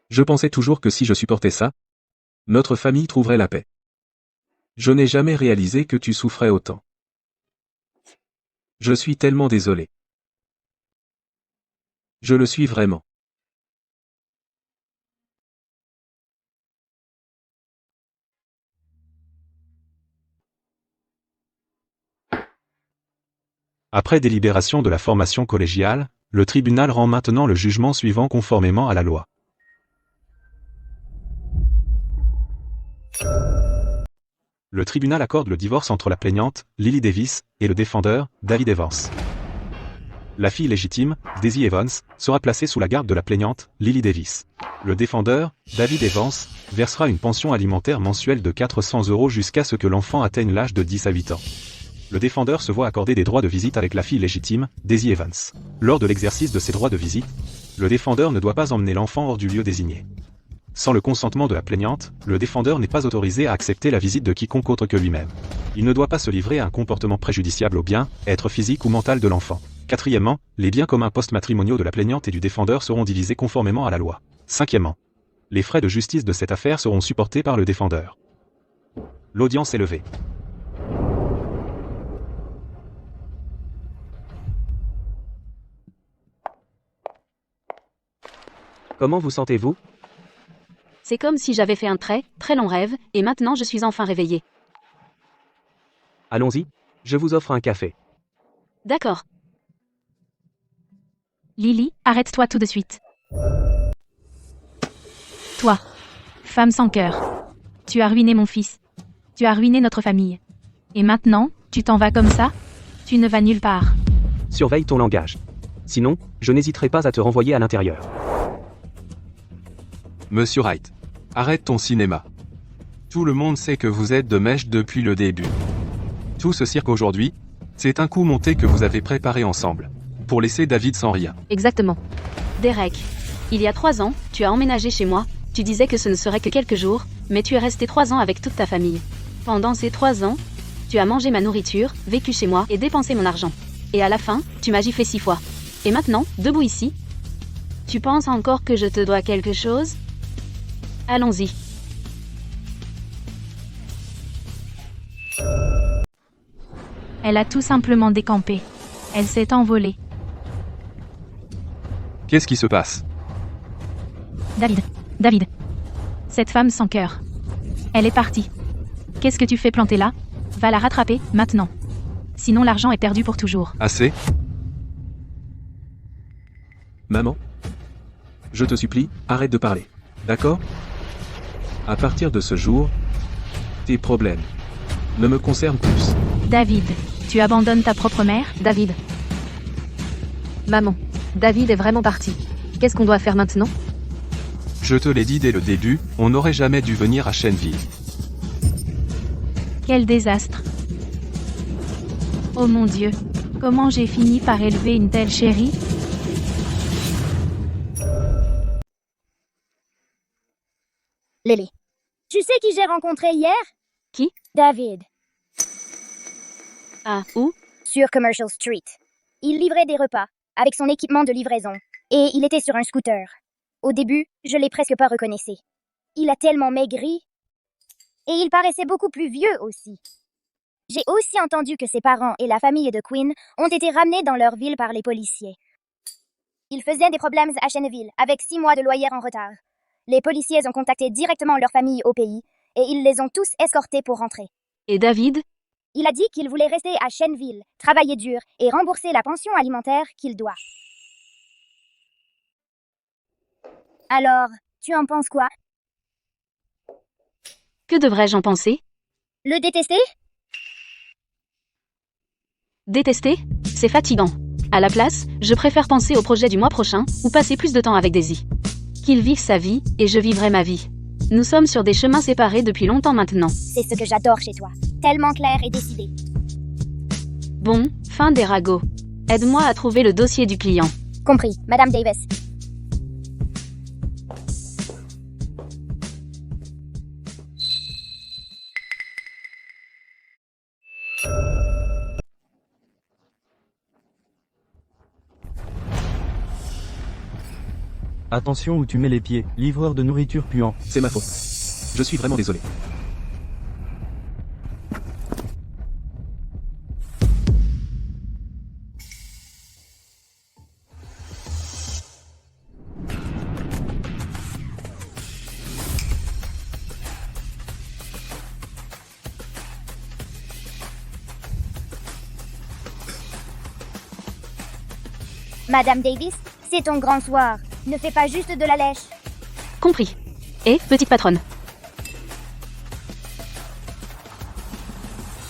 Je pensais toujours que si je supportais ça, notre famille trouverait la paix. Je n'ai jamais réalisé que tu souffrais autant. Je suis tellement désolé. Je le suis vraiment. Après délibération de la formation collégiale, le tribunal rend maintenant le jugement suivant conformément à la loi. Le tribunal accorde le divorce entre la plaignante, Lily Davis, et le défendeur, David Evans. La fille légitime, Daisy Evans, sera placée sous la garde de la plaignante, Lily Davis. Le défendeur, David Evans, versera une pension alimentaire mensuelle de 400 € jusqu'à ce que l'enfant atteigne l'âge de 10 à 8 ans. Le défendeur se voit accorder des droits de visite avec la fille légitime, Daisy Evans. Lors de l'exercice de ces droits de visite, le défendeur ne doit pas emmener l'enfant hors du lieu désigné. Sans le consentement de la plaignante, le défendeur n'est pas autorisé à accepter la visite de quiconque autre que lui-même. Il ne doit pas se livrer à un comportement préjudiciable au bien, être physique ou mental de l'enfant. Quatrièmement, les biens communs post-matrimoniaux de la plaignante et du défendeur seront divisés conformément à la loi. Cinquièmement, les frais de justice de cette affaire seront supportés par le défendeur. L'audience est levée. Comment vous sentez-vous? C'est comme si j'avais fait un très long rêve, et maintenant je suis enfin réveillée. Allons-y, je vous offre un café. D'accord. Lily, arrête-toi tout de suite. Toi, femme sans cœur. Tu as ruiné mon fils. Tu as ruiné notre famille. Et maintenant, tu t'en vas comme ça? Tu ne vas nulle part. Surveille ton langage. Sinon, je n'hésiterai pas à te renvoyer à l'intérieur. Monsieur Wright, arrête ton cinéma. Tout le monde sait que vous êtes de mèche depuis le début. Tout ce cirque aujourd'hui, c'est un coup monté que vous avez préparé ensemble, pour laisser David sans rien. Exactement. Derek, il y a 3 ans, tu as emménagé chez moi, tu disais que ce ne serait que quelques jours, mais tu es resté 3 ans avec toute ta famille. Pendant ces 3 ans, tu as mangé ma nourriture, vécu chez moi et dépensé mon argent. Et à la fin, tu m'as giflé 6 fois. Et maintenant, debout ici, tu penses encore que je te dois quelque chose? Allons-y. Elle a tout simplement décampé. Elle s'est envolée. Qu'est-ce qui se passe? David. Cette femme sans cœur. Elle est partie. Qu'est-ce que tu fais planter là? Va la rattraper, maintenant. Sinon l'argent est perdu pour toujours. Assez? Maman? Je te supplie, arrête de parler. D'accord? À partir de ce jour, tes problèmes ne me concernent plus. David, tu abandonnes ta propre mère? David. Maman. David est vraiment parti. Qu'est-ce qu'on doit faire maintenant? Je te l'ai dit dès le début, on n'aurait jamais dû venir à Shenville. Quel désastre. Oh mon Dieu, comment j'ai fini par élever une telle chérie? Lily. Tu sais qui j'ai rencontré hier? Qui? David. Ah, où? Sur Commercial Street. Il livrait des repas, avec son équipement de livraison. Et il était sur un scooter. Au début, je l'ai presque pas reconnaissé. Il a tellement maigri. Et il paraissait beaucoup plus vieux aussi. J'ai aussi entendu que ses parents et la famille de Quinn ont été ramenés dans leur ville par les policiers. Ils faisaient des problèmes à Shenville, avec 6 mois de loyer en retard. Les policiers ont contacté directement leur famille au pays, et ils les ont tous escortés pour rentrer. Et David? Il a dit qu'il voulait rester à Shenville, travailler dur et rembourser la pension alimentaire qu'il doit. Alors, tu en penses quoi? Que devrais-je en penser? Le détester? Détester? C'est fatigant. À la place, je préfère penser au projet du mois prochain, ou passer plus de temps avec Daisy. Qu'il vive sa vie, et je vivrai ma vie. Nous sommes sur des chemins séparés depuis longtemps maintenant. C'est ce que j'adore chez toi. Tellement clair et décidé. Bon, fin des ragots. Aide-moi à trouver le dossier du client. Compris, Madame Davis. Attention où tu mets les pieds, livreur de nourriture puant. C'est ma faute. Je suis vraiment désolé. Madame Davis, c'est ton grand soir. Ne fais pas juste de la lèche. Compris. Et, petite patronne.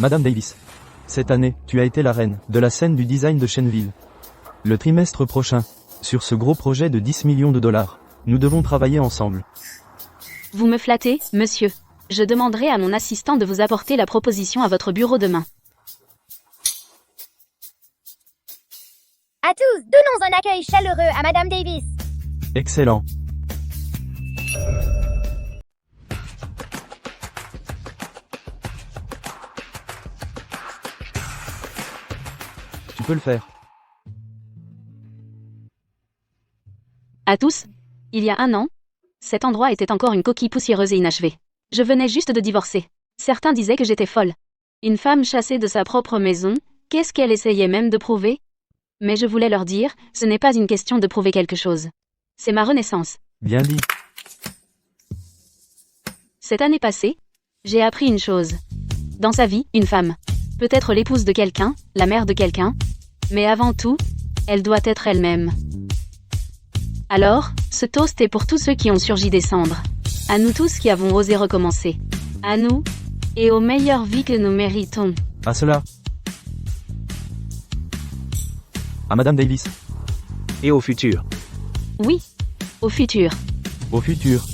Madame Davis. Cette année, tu as été la reine de la scène du design de Shenville. Le trimestre prochain, sur ce gros projet de 10 millions de dollars, nous devons travailler ensemble. Vous me flattez, monsieur. Je demanderai à mon assistant de vous apporter la proposition à votre bureau demain. À tous, donnons un accueil chaleureux à Madame Davis. Excellent. Tu peux le faire. À tous. Il y a 1 an, cet endroit était encore une coquille poussiéreuse et inachevée. Je venais juste de divorcer. Certains disaient que j'étais folle. Une femme chassée de sa propre maison, qu'est-ce qu'elle essayait même de prouver? Mais je voulais leur dire, ce n'est pas une question de prouver quelque chose. C'est ma renaissance. Bien dit. Cette année passée, j'ai appris une chose. Dans sa vie, une femme. Peut-être l'épouse de quelqu'un, la mère de quelqu'un, Mais avant tout, elle doit être elle-même. Alors, ce toast est pour tous ceux qui ont surgi des cendres. À nous tous qui avons osé recommencer. À nous, et aux meilleures vies que nous méritons. À cela. À Madame Davis. Et au futur. Oui, au futur. Au futur.